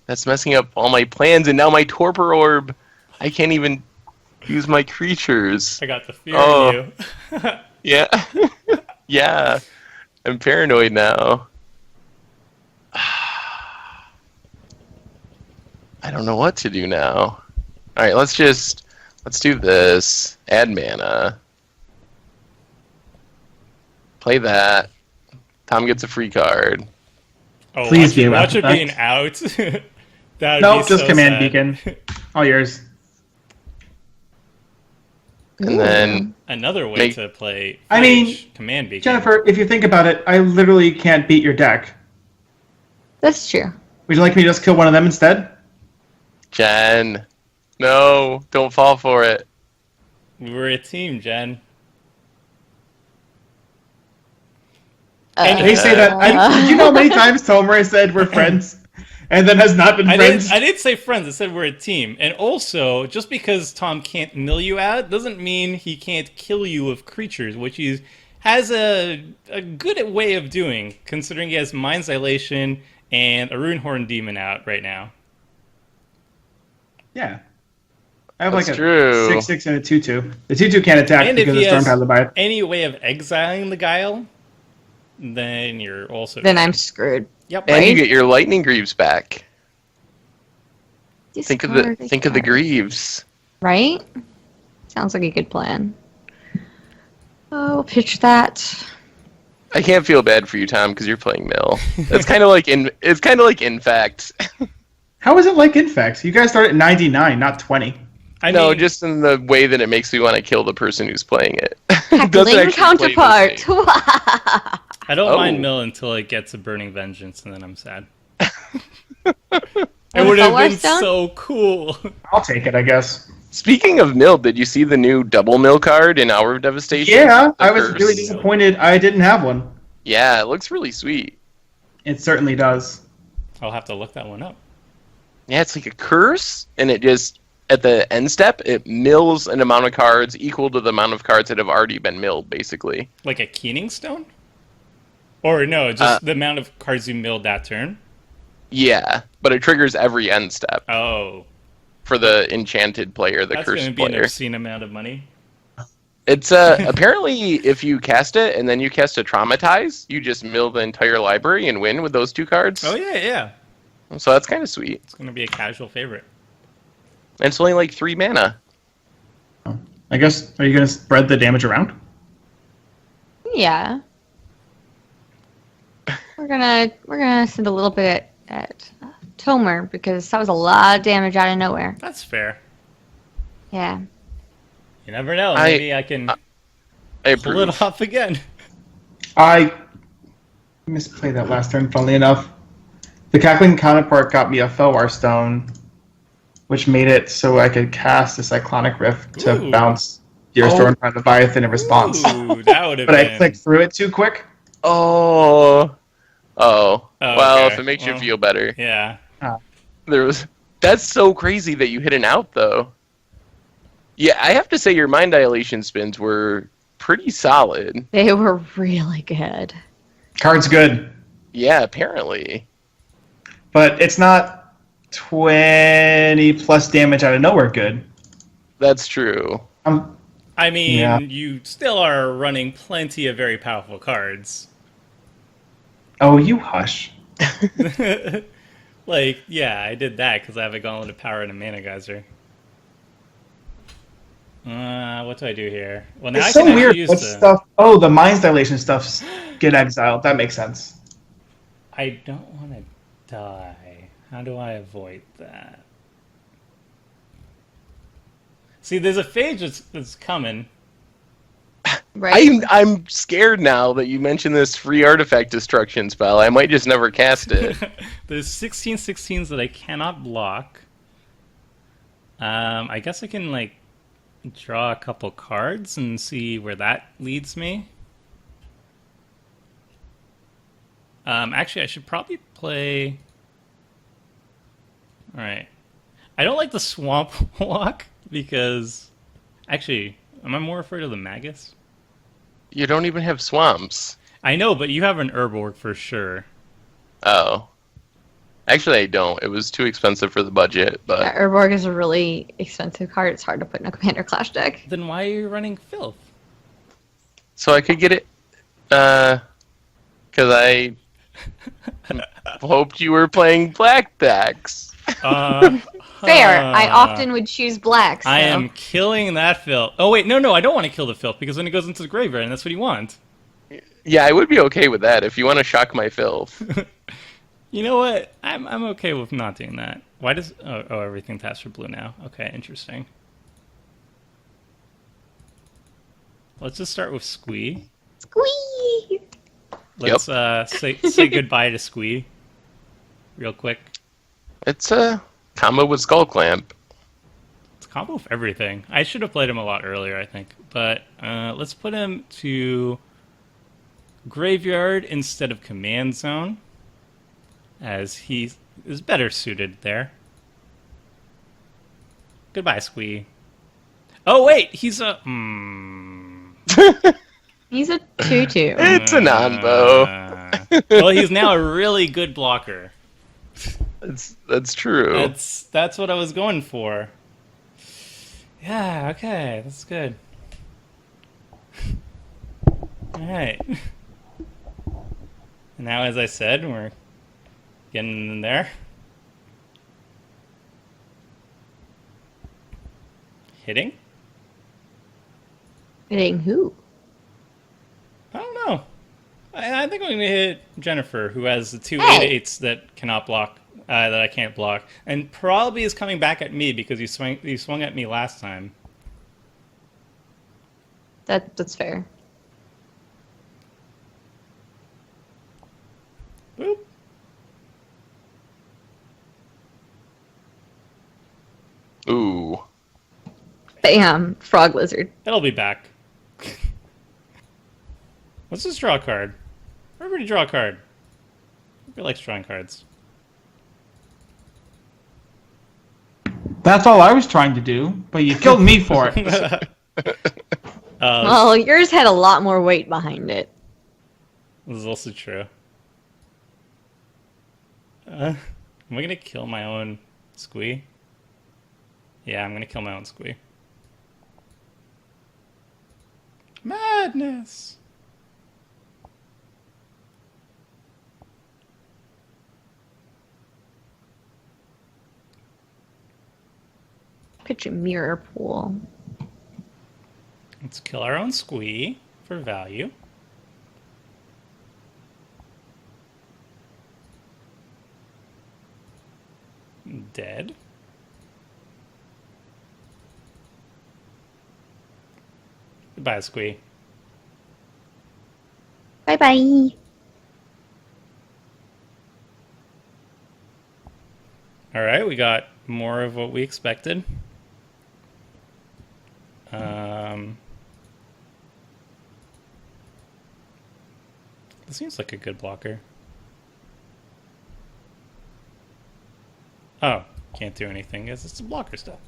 That's messing up all my plans, and now my torpor orb. I can't even use my creatures. I got the fear in you. Yeah. Yeah. I'm paranoid now. I don't know what to do now. Alright, let's do this. Add mana. Play that. Tom gets a free card. Oh, Please be a watch it artifact. being out. That would Nope, be just so Command sad. Beacon. All yours. And then Another way Make- to play I mean, Phage Command Beacon. Jennifer, if you think about it, I literally can't beat your deck. That's true. Would you like me to just kill one of them instead? Jen. No, don't fall for it. We're a team, Jen. They say that. Did you know how many times Tomura said we're friends, and then has not been friends? I didn't say friends. I said we're a team. And also, just because Tom can't mill you out doesn't mean he can't kill you with creatures, which he has a good way of doing, considering he has Mind's Dilation and a Runehorn Demon out right now. Yeah. I have That's like a true. 6/6 and a 2/2. The 2/2 can't attack And if because he of has Stormtide Leviathan. any way of exiling the Guile, then you're also... Then I'm screwed. Yep. And you Right? get your lightning greaves back. Think of the Discard. greaves. Right? Sounds like a good plan. Oh, pitch that. I can't feel bad for you, Tom, because you're playing Mill. It's kind of like in fact. How is it like Infex? You guys start at 99, not 20. I No, mean, just in the way that it makes me want to kill the person who's playing it. Doesn't Heckling actually play the counterpart. same. I don't Oh. mind Mill until it gets a Burning Vengeance, and then I'm sad. It Oh, would have Solar been Stone? so cool. I'll take it, I guess. Speaking of mill, did you see the new double mill card in Hour of Devastation? Yeah, The I was curse. really disappointed I didn't have one. Yeah, it looks really sweet. It certainly does. I'll have to look that one up. Yeah, it's like a curse, and it just, at the end step, it mills an amount of cards equal to the amount of cards that have already been milled, basically. Like a Keening Stone? Or no, just the amount of cards you milled that turn? Yeah, but it triggers every end step Oh. for the enchanted player, the That's going to cursed be an player. obscene amount of money. It's apparently if you cast it and then you cast a Traumatize, you just mill the entire library and win with those 2 cards. Oh, yeah. So that's kind of sweet. It's going to be a casual favorite. And it's only like 3 mana. I guess, are you going to spread the damage around? Yeah. We're gonna send a little bit at Tomer because that was a lot of damage out of nowhere. That's fair. Yeah. You never know. I- Maybe I can I pull approve. it off again. I misplayed that last turn, funnily enough. The Cackling Counterpart got me a Felwar Stone, which made it so I could cast a Cyclonic Rift to Ooh. bounce Gearstorm by Leviathan in response. Ooh, that would have But been... I clicked through it too quick. Oh. Well, okay. if it makes you Well, feel better. Yeah. That's so crazy that you hit an out, though. Yeah, I have to say your Mind Dilation spins were pretty solid. They were really good. Card's good, Yeah, apparently. but it's not 20 plus damage out of nowhere good. That's true. I mean, Yeah. you still are running plenty of very powerful cards. Oh, you hush. Like, yeah, I did that because I have a Gauntlet of Power and a Mana Geyser. What do I do here? Well, now It's I so can weird. actually use What the... stuff? Oh, the Mind's Dilation stuffs get exiled. That makes sense. I don't want to die. How do I avoid that? See, there's a phage that's coming. Right. I'm scared now that you mentioned this free artifact destruction spell. I might just never cast it. There's 16/16s that I cannot block. I guess I can, like, draw a couple cards and see where that leads me. Actually, I should probably play... Alright. I don't like the Swamp Walk because... Actually, am I more afraid of the Magus? You don't even have swamps. I know, but you have an Herborg for sure. Oh. Actually, I don't. It was too expensive for the budget, but... Yeah, Urborg is a really expensive card. It's hard to put in a Commander Clash deck. Then why are you running Filth? So I could get it... Because I... hoped you were playing black decks. Fair. I often would choose black. So. I am killing that Filth. Oh, wait, no, I don't want to kill the Filth because then it goes into the graveyard and that's what you want. Yeah, I would be okay with that if you want to shock my filth. You know what? I'm okay with not doing that. Why does... Oh, everything taps for blue now. Okay, interesting. Let's just start with Squee. Squee! Let's say goodbye to Squee real quick. It's a combo with Skull Clamp. It's a combo of everything. I should have played him a lot earlier, I think. But let's put him to Graveyard instead of Command Zone, as he is better suited there. Goodbye, Squee. Oh, wait! He's a... He's a 2/2. It's a non-bow. Well, he's now a really good blocker. That's true. That's what I was going for. Yeah, okay, that's good. Alright. And now, as I said, we're getting in there. Hitting? Hitting who? I don't know. I think I'm going to hit Jennifer, who has the two Hey. 8/8s that cannot block, that I can't block, and probably is coming back at me because you swung at me last time. That's fair. Ooh. Bam! Frog lizard. It'll be back. Let's just draw a card. Everybody draw a card. Everybody likes drawing cards. That's all I was trying to do, but you killed me for it. Well, yours had a lot more weight behind it. This is also true. Am I going to kill my own Squee? Yeah, I'm going to kill my own Squee. Madness! Picture mirror pool. Let's kill our own Squee for value. Dead. Goodbye, Squee. Bye bye. All right, we got more of what we expected. This seems like a good blocker. Oh, can't do anything because it's a blocker stuff.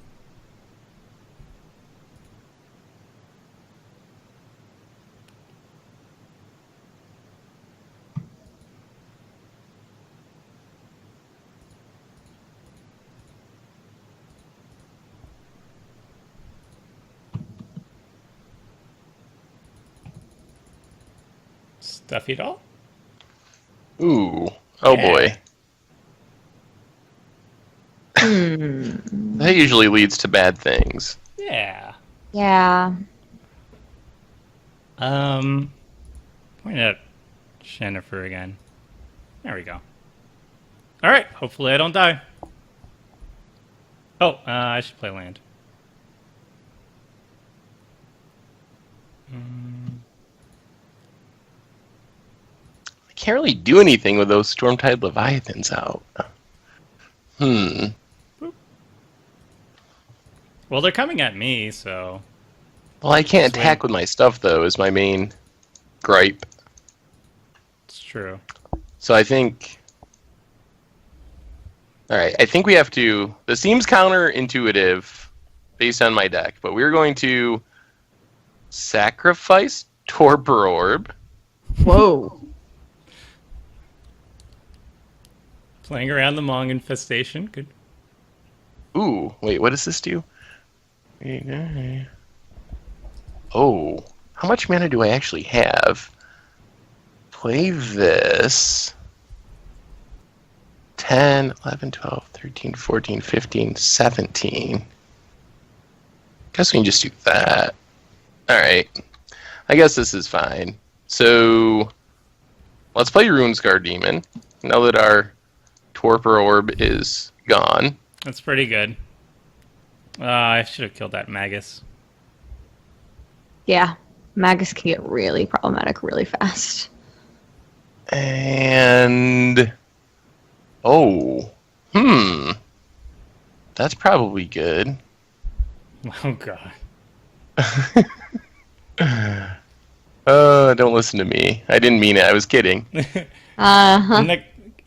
Stuffy doll? Ooh. Oh Yeah. boy. That usually leads to bad things. Yeah. Yeah. Point at Jennifer again. There we go. All right. Hopefully I don't die. Oh, I should play land. I can't really do anything with those Stormtide Leviathans out. Well, they're coming at me, so Well, I can't Swing. attack with my stuff, though, is my main gripe. it's true. So I think... Alright, I think we have to... This seems counterintuitive based on my deck, but we're going to sacrifice Torpor Orb. Whoa. Playing around the Mong infestation. Good. Ooh, wait, what does this do? Oh, how much mana do I actually have? Play this. 10, 11, 12, 13, 14, 15, 17. Guess we can just do that. Alright. I guess this is fine. So, let's play Runescar Demon. Now that our Torpor Orb is gone. That's pretty good. I should have killed that Magus. Yeah. Magus can get really problematic really fast. And... Oh. That's probably good. Oh, God. Don't listen to me. I didn't mean it. I was kidding. Uh-huh.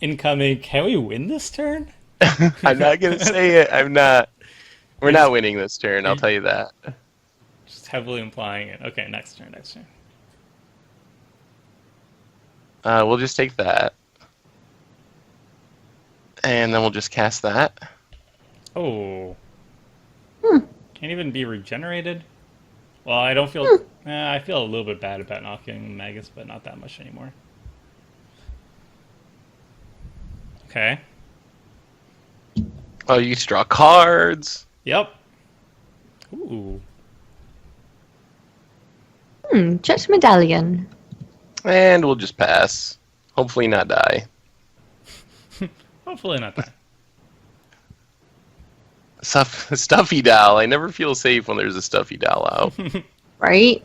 Incoming. Can we win this turn? I'm not going to say it. I'm not. We're not winning this turn, I'll tell you that. Just heavily implying it. Okay, next turn. We'll just take that. And then we'll just cast that. Oh. Can't even be regenerated? Well, I don't feel... I feel a little bit bad about knocking Magus, but not that much anymore. Okay. Oh, you get to draw cards. Yep. Ooh. Jet medallion. And we'll just pass. Hopefully not die. Hopefully not that. Stuffy doll. I never feel safe when there's a stuffy doll out. Right?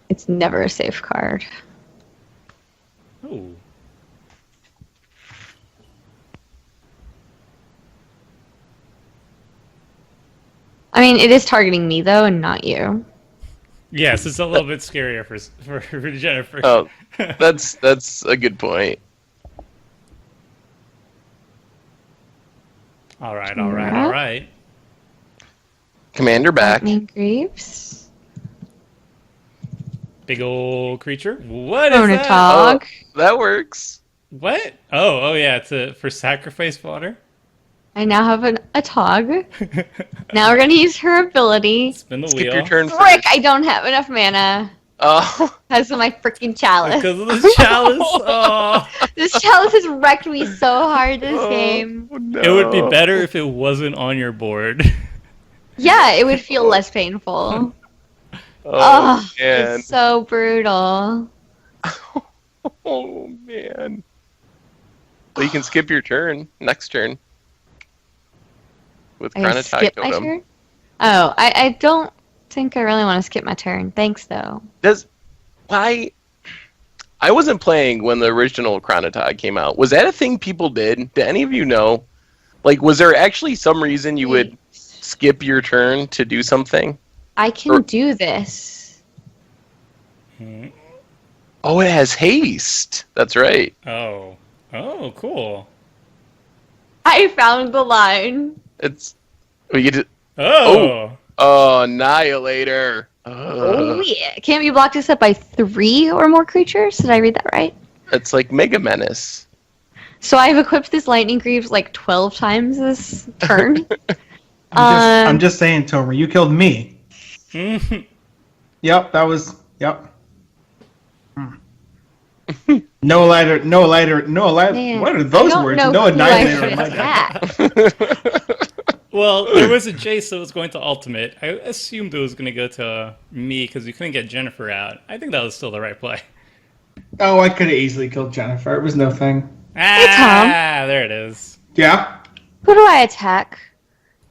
It's never a safe card. Ooh. mean, it is targeting me though, and not you. Yes, it's a little bit scarier for Jennifer. Oh, that's a good point. All right. Commander back. Lightning Greaves. Big old creature. What is that? Ornithog. That works. What? Oh yeah, it's for sacrifice fodder. I now have a Tog. Now we're gonna use her ability. Spin the Skip wheel. your turn Frick, first. I don't have enough mana. Oh, Because of my freaking chalice. Because of the chalice. Oh. This chalice has wrecked me so hard this game. no. It would be better if it wasn't on your board. Yeah, it would feel less painful. Oh, man. It's so brutal. Oh, man. Well, you can skip your turn. Next turn. With I gotta Chronotog skip my Totem. turn? Oh, I don't think I really want to skip my turn. Thanks, though. Why? I wasn't playing when the original Chronotog came out. Was that a thing people did? Do any of you know? Like, was there actually some reason you would skip your turn to do something? I can do this. Oh, it has haste. That's right. Oh, cool. I found the line. It's we get to, Oh. Annihilator. Oh, yeah. Can't be blocked except by 3 or more creatures? Did I read that right? It's like Mega Menace. So I've equipped this Lightning Greaves like 12 times this turn. I'm just saying, Tomer, you killed me. Yep, that was. Yep. No lighter. Man, What are those I don't words? know No who I annihilator. should in my deck. attack. Well, there was a Jace that was going to ultimate. I assumed it was going to go to me because we couldn't get Jennifer out. I think that was still the right play. Oh, I could have easily killed Jennifer. It was no thing. Ah, there it is. Yeah. Who do I attack?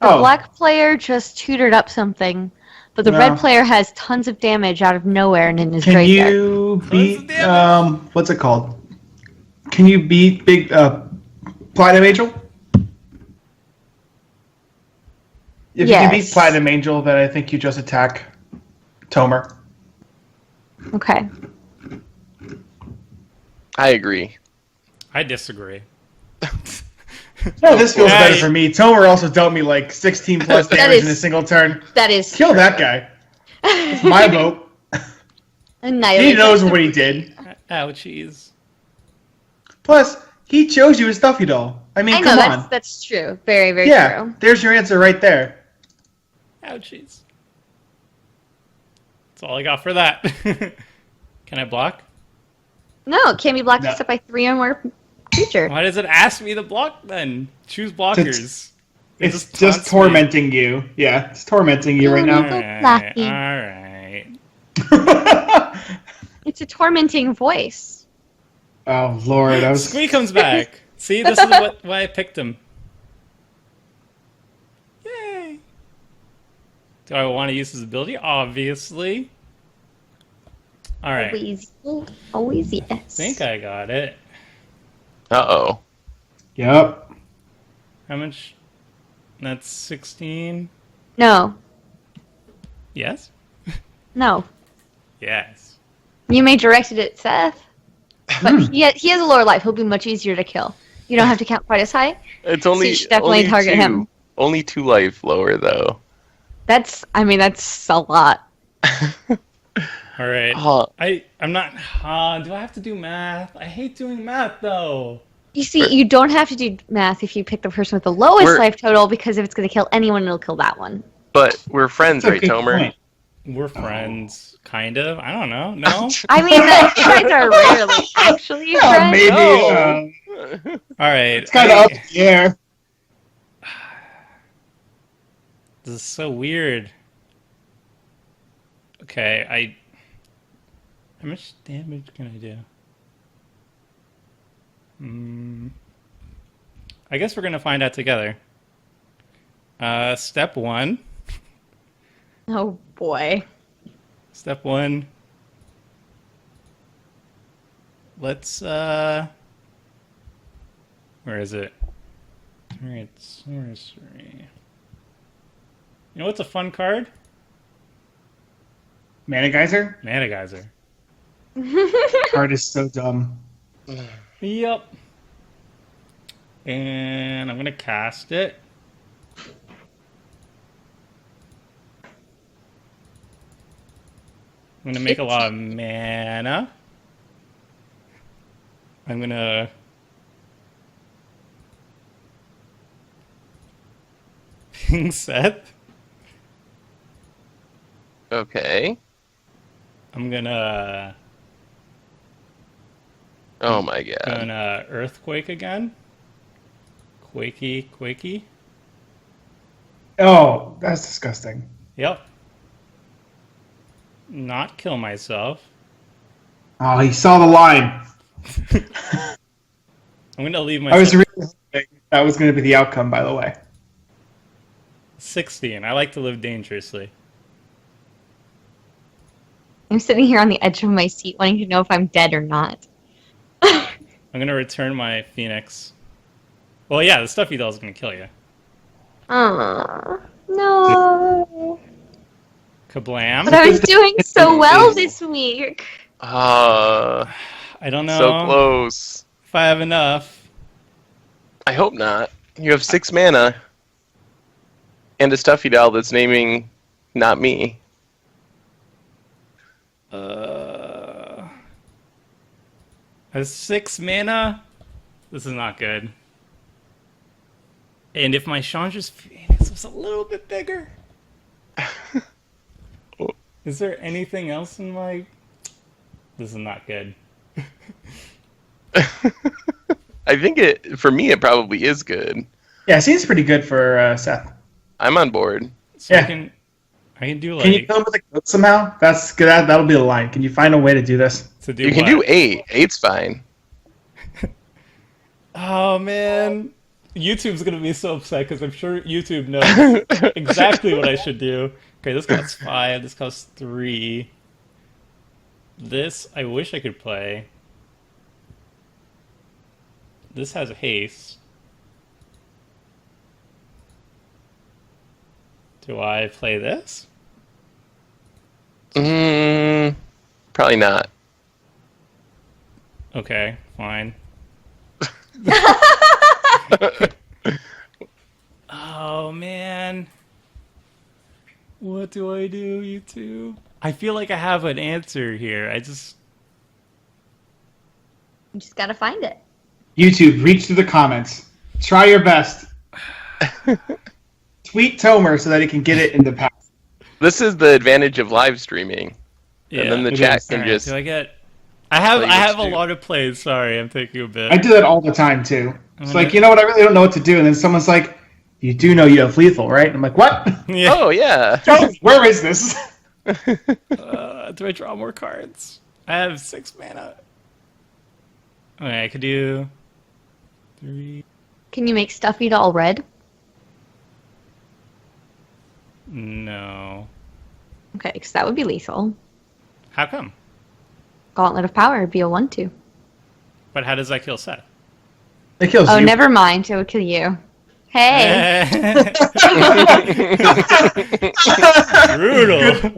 The Oh. black player just tutored up something, but the No. red player has tons of damage out of nowhere and in his Can graveyard. you the beat damage? what's it called? Can you beat big Platinum Angel? If you can beat Yes. Platinum Angel, then I think you just attack Tomer. Okay. I agree. I disagree. No, this feels Yeah, better you- for me. Tomer also dealt me like 16 plus That damage is- in a single turn. That is Kill that guy. It's my vote. Annihilate He knows him. what he did. Ouchies. Plus, he chose you as Stuffy Doll. I mean, I know, come on. that's true. Very, very Yeah, true. there's your answer right there. Ouchies. That's all I got for that. Can I block? No, it can't be blocked No. except by 3 or more creature. Why does it ask me to block then? Choose blockers. It It's just taunts me. tormenting you. Yeah, it's tormenting you right now. Alright, Lucky. alright. It's a tormenting voice. Oh Lord, I was. Squee comes back. See, this is why I picked him. Yay! Do I want to use his ability? Obviously. Alright. Always yes. I think I got it. Uh-oh. Yep. How much? That's 16. No. Yes? No. Yes. You may direct it at Seth. But he has a lower life. He'll be much easier to kill. You don't have to count quite as high. It's So only you should definitely only target 2. him. Only 2 life lower though. That's a lot. Alright. Oh, I'm not... do I have to do math? I hate doing math, though. You see, you don't have to do math if you pick the person with the lowest We're- life total, because if it's going to kill anyone, it'll kill that one. but we're friends, That's a right, good Tomer? point. We're friends, kind of. I don't know. No? I mean, you guys are rarely actually Yeah, friends. maybe. No. Alright. It's kind of up in the air. This is so weird. Okay, how much damage can I do? I guess we're gonna find out together. Step 1. Oh boy. Step 1. Let's where is it? Alright, sorcery. You know what's a fun card? Mana Geyser? Mana Geyser. Card is so dumb. Yep. And I'm going to cast it. I'm going to make a lot of mana. I'm going to... ping Seth. Okay. I'm going to... Oh my god. Gonna Earthquake again. Quakey. Oh, that's disgusting. Yep. Not kill myself. Oh, he saw the line. I'm gonna leave I was myself really hoping that was going to be the outcome, by the way. 16. I like to live dangerously. I'm sitting here on the edge of my seat wanting to know if I'm dead or not. I'm gonna return my Phoenix. Well, yeah, the stuffy doll is gonna kill you. No. Kablam. But I was doing so well this week. I don't know So close. if I have enough. I hope not. You have 6 mana. And a stuffy doll that's naming not me. Has 6 mana? This is not good. And if my Chandra's Phoenix was a little bit bigger. Is there anything else in my... This is not good. I think for me it probably is good. Yeah, it seems pretty good for Seth. I'm on board. So Yeah. I can do like... Can you kill him with a goat somehow? That's good. That'll be the line. Can you find a way to do this? to do You can what? do 8. 8's fine. Oh, man. YouTube's going to be so upset because I'm sure YouTube knows exactly what I should do. Okay, this costs 5. This costs 3. This, I wish I could play. This has haste. Do I play this? Probably not. Okay, fine. Oh, man. What do I do, YouTube? I feel like I have an answer here. You just gotta find it. YouTube, reach through the comments. Try your best. Tweet Tomer so that he can get it in the past. This is the advantage of live streaming. Yeah. And then the it chat is. can Alright, just... do I get... I have Play I have a this too. lot of plays. Sorry, I'm taking a bit. I do that all the time too. It's gonna- like, you know what? I really don't know what to do. And then someone's like, you do know you have lethal, right? I'm like, what? Yeah. Oh, yeah. Oh, where is this? Do I draw more cards? I have 6 mana. Okay, I could do 3. Can you make Stuffy Doll red? No. Okay, because that would be lethal. How come? Gauntlet of Power would be a 1/2. But how does that kill Seth? It kills Oh, you. never mind. It would kill you. Hey! Brutal.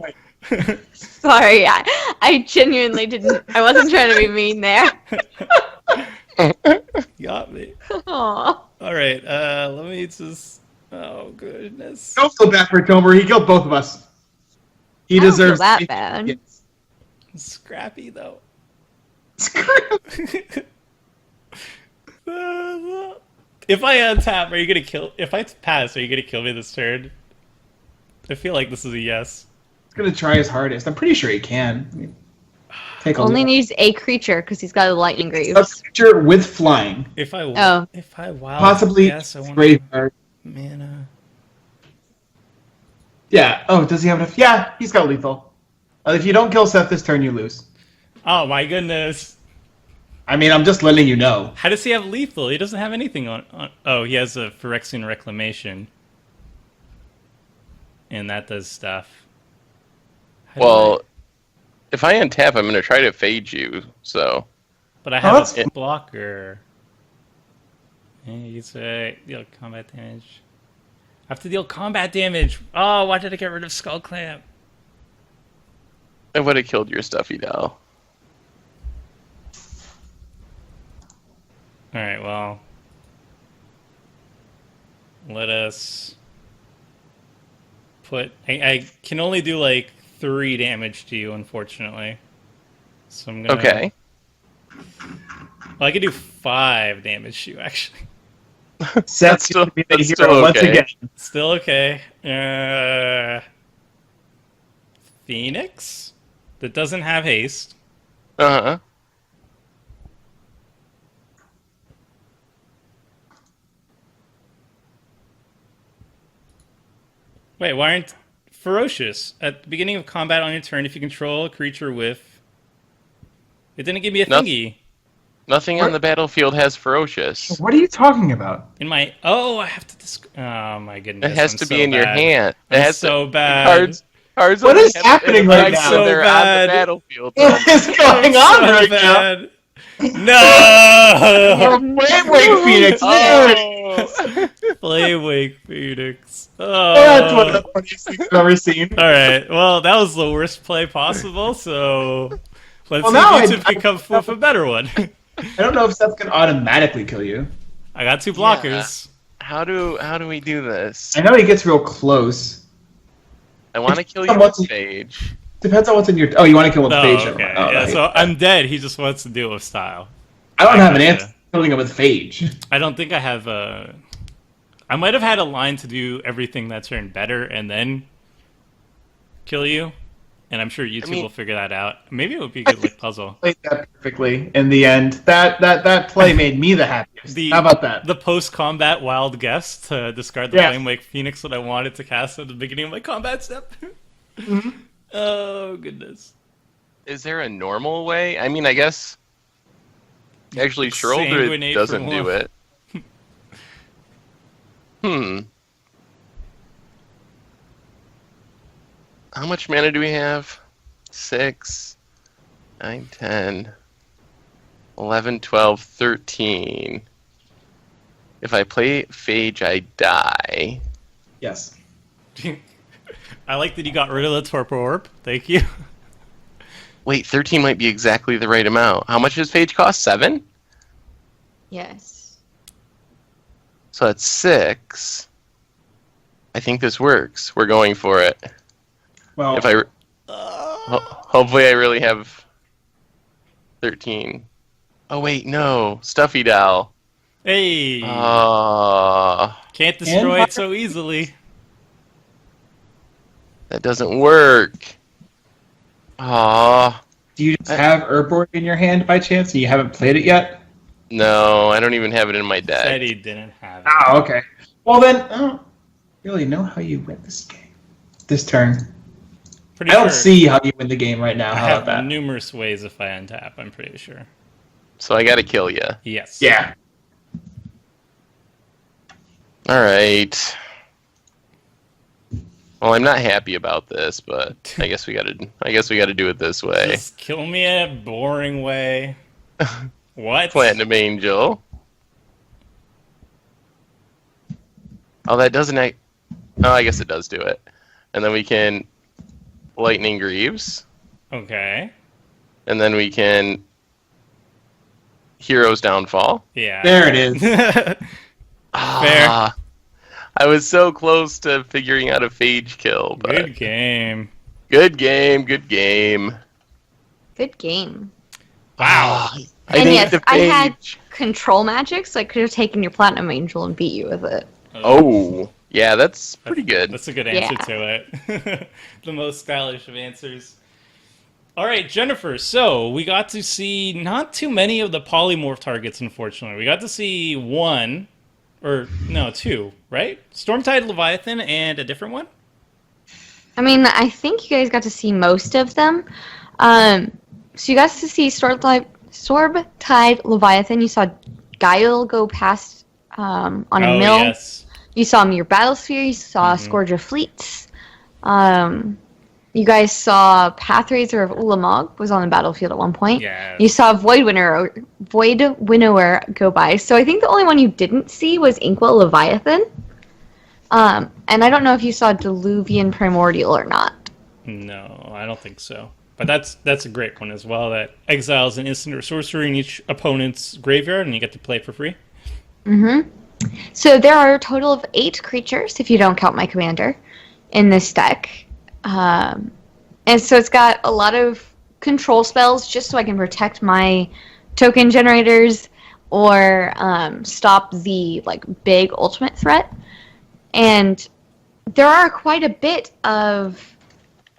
Sorry, I genuinely didn't. I wasn't trying to be mean there. Got me. Aw. All right. Let me just. Oh goodness. Don't feel bad for Tomer. He killed both of us. He I don't feel deserves that bad. Yes. Scrappy though. If I untap, are you gonna kill? If I pass, are you gonna kill me this turn? I feel like this is a yes. He's gonna try his hardest. I'm pretty sure he can. I mean, take a Only look. needs a creature because he's got a lightning greaves. Substitute with flying. If I Oh. if I wow, Possibly yes, I want graveyard. mana. Yeah. Oh, does he have enough? Yeah, he's got lethal. If you don't kill Seth this turn, you lose. Oh my goodness. I mean, I'm just letting you know. How does he have lethal? He doesn't have anything on. Oh, he has a Phyrexian Reclamation. And that does stuff. How do Well, if I untap, I'm going to try to fade you, so... but I have that's- a blocker. And you say, combat damage. I have to deal combat damage. Oh, why did I get rid of Skull Clamp? I would have killed your stuffy doll. Alright, well. Let us put... I can only do like 3 damage to you, unfortunately. So I'm gonna... Okay. Well, I could do 5 damage to you, actually. Seth's still- going to be the that's hero still once okay. again. Still okay. Phoenix? That doesn't have haste. Uh-huh. Wait, why aren't... Ferocious. At the beginning of combat on your turn, if you control a creature with... It didn't give me a Noth- thingy. Nothing on the battlefield has ferocious. What are you talking about? In my... Oh, I have to... Oh, my goodness. It has I'm to so be in your bad. hand. It I'm has so to, bad. Cards What only is have happening an right effect now? when they're So on bad. the battlefield. What is going on So right now? bad. No! Wait, Phoenix. Oh! Play Wake Phoenix. That's one of Oh. the funniest things I've ever seen. Alright, well, that was the worst play possible, so... Let's Well, see now if you two I- can come up with a better one. I don't know if Seth can automatically kill you. I got 2 blockers. How do we do this? I know he gets real close. I want to kill you What's- with Phage. Depends on what's in your... Oh, you want to kill with Oh, Phage? okay. Oh, Yeah, right. so I'm dead. He just wants to do it with style. I don't have an gotcha. answer for killing him with Phage. I don't think I have a... I might have had a line to do everything that turn better and then kill you. And I'm sure you two mean- will figure that out. Maybe it would be a good like puzzle. Played that perfectly in the end. That play made me the happiest. How about that? The post-combat wild guess to discard the Yeah. Flame Wake Phoenix that I wanted to cast at the beginning of my combat step. Mm-hmm. Oh, goodness. Is there a normal way? I mean, I guess... Actually, Schroeder Sanguinate doesn't for do one. it. How much mana do we have? 6, 9, 10, 11, 12, 13. If I play Phage, I die. Yes. I like that you got rid of the Torpor Orb. Thank you. Wait, 13 might be exactly the right amount. How much does Phage cost? 7? Yes. So that's 6. I think this works. We're going for it. Well, If I... hopefully I really have 13. Oh, wait, no. Stuffy Doll. Hey! Ah, Can't destroy it so easily. that doesn't work. Ah, do you just have Urborg in your hand by chance and you haven't played it yet? no, I don't even have it in my deck. Said he didn't have it. Oh, okay. Well then, I don't really know how you win this game. This turn. Pretty I don't sure see how you win the game right now. I How have about that? numerous ways if I untap, I'm pretty sure. So I gotta kill you. Yes. Yeah. All right. Well, I'm not happy about this, but I guess we gotta do it this way. Just kill me in a boring way. What? Platinum Angel. Oh, that doesn't. Oh, I guess it does do it. And then we can Lightning Greaves, Okay. and then we can Hero's Downfall. Yeah. There it is. Ah, I was so close to figuring out a Phage kill, but Good game. good game, good game. Good game. Wow. I And think yes, the I had Phage. control magic, so I could have taken your Platinum Angel and beat you with it. Oh, yeah, that's pretty good. That's a good answer Yeah. to it. The most stylish of answers. All right, Jennifer. So we got to see not too many of the polymorph targets, unfortunately. We got to see one, or no, two, right? Stormtide Leviathan and a different one? I mean, I think you guys got to see most of them. So you got to see Stormtide Leviathan. You saw Guile go past on a Oh, mill. yes. You saw Mere Battlesphere. You saw Scourge of Fleets. You guys saw Pathrazer of Ulamog was on the battlefield at one point. Yes. You saw Void Winnower go by. So I think the only one you didn't see was Inkwell Leviathan. And I don't know if you saw Diluvian Primordial or not. No, I don't think so. But that's a great one as well. That exiles an instant or sorcery in each opponent's graveyard, and you get to play for free. So there are a total of 8 creatures, if you don't count my commander, in this deck. And so it's got a lot of control spells just so I can protect my token generators or stop the big ultimate threat. And there are quite a bit of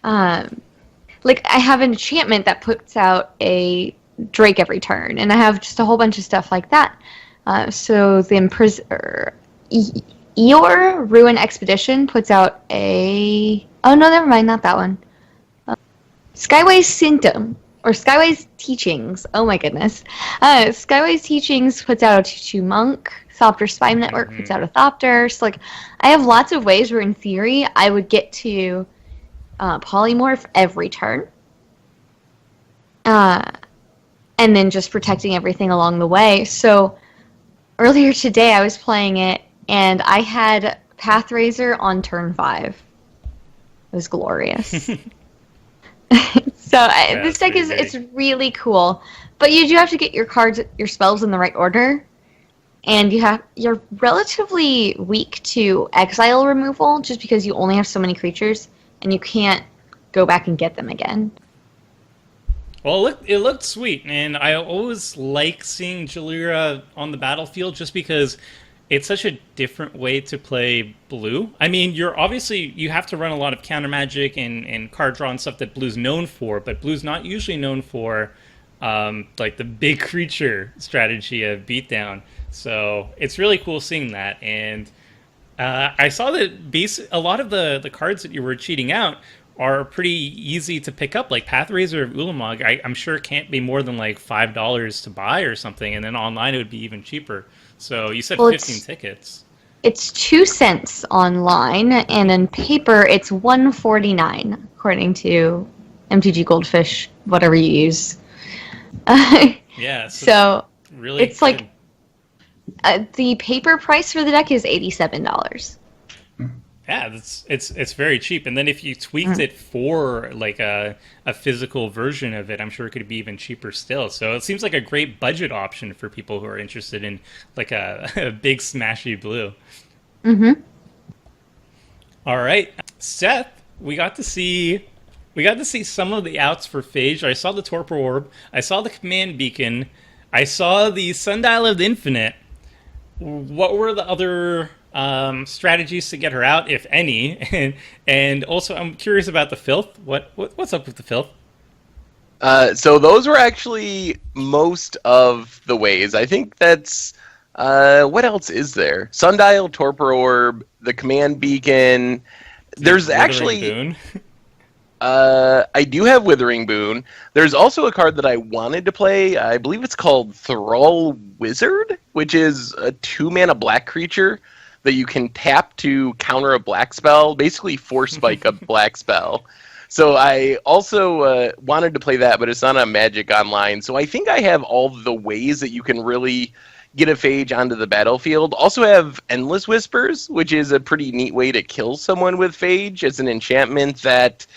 I have an enchantment that puts out a Drake every turn, and I have just a whole bunch of stuff like that. So the Eeyore Ruin Expedition puts out a... Oh, no, never mind, not that one. Skyway's Symptom, or Skyway's Teachings. Oh my goodness. Skyway's Teachings puts out a 2/2 Monk. Thopter Spime Network puts out a Thopter. So, I have lots of ways where, in theory, I would get to polymorph every turn. And then just protecting everything along the way. So, earlier today, I was playing it, and I had Pathraiser on turn 5. It was glorious. This deck it's really cool, but you do have to get your spells in the right order, and you're relatively weak to exile removal just because you only have so many creatures and you can't go back and get them again. Well, it looked sweet, and I always like seeing Jelira on the battlefield just because it's such a different way to play blue. I mean, you have to run a lot of counter magic and card draw and stuff that blue's known for, but blue's not usually known for the big creature strategy of beatdown. So it's really cool seeing that. And I saw that a lot of the cards that you were cheating out are pretty easy to pick up, like Pathraiser of Ulamog. I'm sure can't be more than $5 to buy or something, and then online it would be even cheaper. So you said 15 tickets. It's 2 cents online, and in paper it's $1.49, according to MTG Goldfish, whatever you use. Yeah. So really, it's the paper price for the deck is $87. Yeah, it's very cheap. And then if you tweaked it for a physical version of it, I'm sure it could be even cheaper still. So it seems like a great budget option for people who are interested in a big smashy blue. All right, Seth, we got to see some of the outs for Phage. I saw the Torpor Orb. I saw the Command Beacon. I saw the Sundial of the Infinite. What were the other strategies to get her out, if any? And also, I'm curious about the Filth. What's up with the Filth? So those were actually most of the ways. I think that's... what else is there? Sundial, Torpor Orb, the Command Beacon. There's actually... Boon. I do have Withering Boon. There's also a card that I wanted to play. I believe it's called Thrall Wizard, which is a 2-mana black creature that you can tap to counter a black spell, basically force spike a black spell. So I also wanted to play that, but it's not on Magic Online. So I think I have all the ways that you can really get a Phage onto the battlefield. Also have Endless Whispers, which is a pretty neat way to kill someone with Phage. It's an enchantment that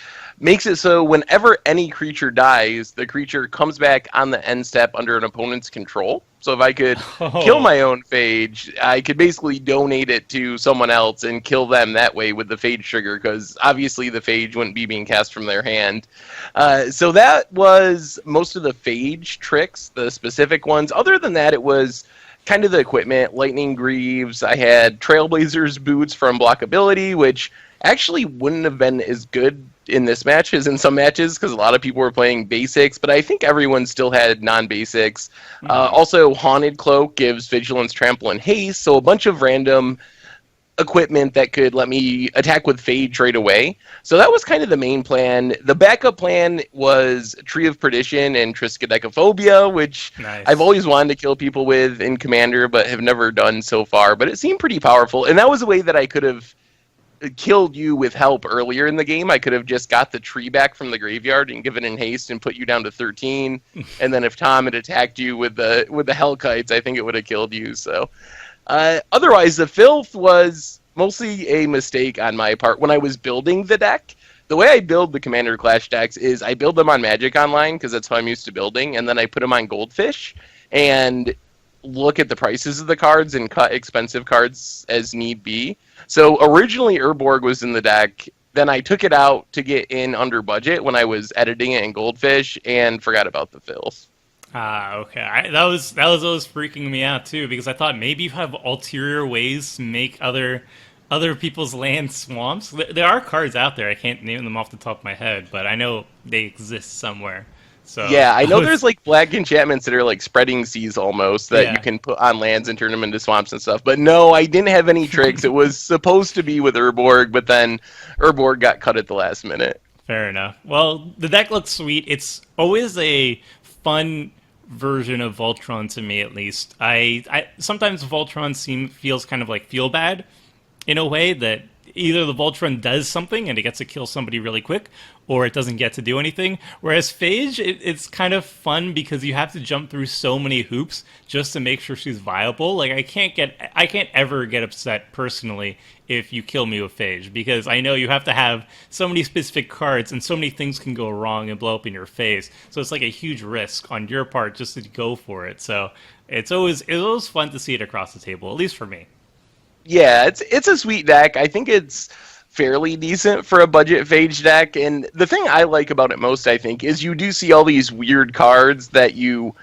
makes it so whenever any creature dies, the creature comes back on the end step under an opponent's control. So if I could kill my own Phage, I could basically donate it to someone else and kill them that way with the Phage trigger, because obviously the Phage wouldn't be being cast from their hand. So that was most of the Phage tricks, the specific ones. Other than that, it was kind of the equipment, Lightning Greaves. I had Trailblazers boots from Blockability, which actually wouldn't have been as good in this match as in some matches, because a lot of people were playing basics, but I think everyone still had non-basics. Also, Haunted Cloak gives Vigilance, Trample, and Haste, so a bunch of random equipment that could let me attack with Phage right away. So that was kind of the main plan. The backup plan was Tree of Perdition and Triskaidekaphobia, which I've always wanted to kill people with in Commander, but have never done so far, but it seemed pretty powerful, and that was a way that I could have killed you with help earlier in the game. I could have just got the tree back from the graveyard and given in haste and put you down to 13. And then if Tom had attacked you with the Hellkites, I think it would have killed you. So otherwise, the Filth was mostly a mistake on my part when I was building the deck. The way I build the Commander Clash decks is I build them on Magic Online because that's how I'm used to building, and then I put them on Goldfish and look at the prices of the cards and cut expensive cards as need be. So originally Urborg was in the deck, then I took it out to get in under budget when I was editing it in Goldfish and forgot about the fills. Ah, okay. That was always freaking me out too, because I thought maybe you have ulterior ways to make other people's land swamps. There are cards out there. I can't name them off the top of my head, but I know they exist somewhere. So yeah, I know there's like black enchantments that are like spreading seas almost that you can put on lands and turn them into swamps and stuff. But no, I didn't have any tricks. It was supposed to be with Urborg, but then Urborg got cut at the last minute. Fair enough. Well, the deck looks sweet. It's always a fun version of Voltron to me, at least. I sometimes Voltron feels kind of like feel bad in a way that either the Voltron does something and it gets to kill somebody really quick, or it doesn't get to do anything. Whereas Phage, it's kind of fun because you have to jump through so many hoops just to make sure she's viable. Like I can't ever get upset personally if you kill me with Phage, because I know you have to have so many specific cards and so many things can go wrong and blow up in your face. So it's like a huge risk on your part just to go for it. So it's always fun to see it across the table, at least for me. Yeah, it's a sweet deck. I think it's fairly decent for a budget Phage deck, and the thing I like about it most, I think, is you do see all these weird cards that you